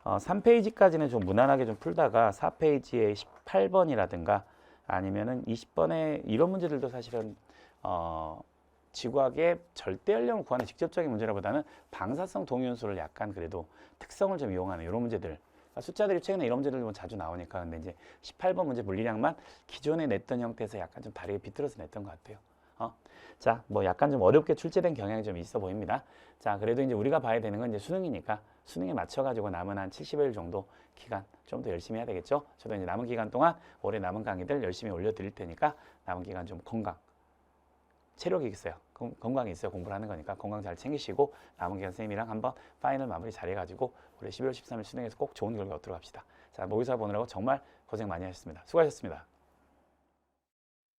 3페이지까지는 좀 무난하게 좀 풀다가 4페이지에 18번이라든가 아니면은 20번에 이런 문제들도 사실은 지구학의 절대 연령을 구하는 직접적인 문제라보다는 방사성 동위원소를 약간 그래도 특성을 좀 이용하는 이런 문제들. 숫자들이 최근에 이런 문제들 뭐 자주 나오니까 근데 이제 18번 문제 물리량만 기존에 냈던 형태에서 약간 좀 다르게 비틀어서 냈던 것 같아요. 자, 뭐 약간 좀 어렵게 출제된 경향이 좀 있어 보입니다. 자, 그래도 이제 우리가 봐야 되는 건 이제 수능이니까 수능에 맞춰가지고 남은 한 70일 정도 기간 좀 더 열심히 해야 되겠죠. 저도 이제 남은 기간 동안 올해 남은 강의들 열심히 올려드릴 테니까 남은 기간 좀 건강, 체력이 있어요. 건강이 있어요. 공부를 하는 거니까 건강 잘 챙기시고 남은 기간 선생님이랑 한번 파이널 마무리 잘해가지고 올해 12월 13일 수능에서 꼭 좋은 결과 얻도록 합시다. 자, 모의사 보느라고 정말 고생 많이 하셨습니다. 수고하셨습니다.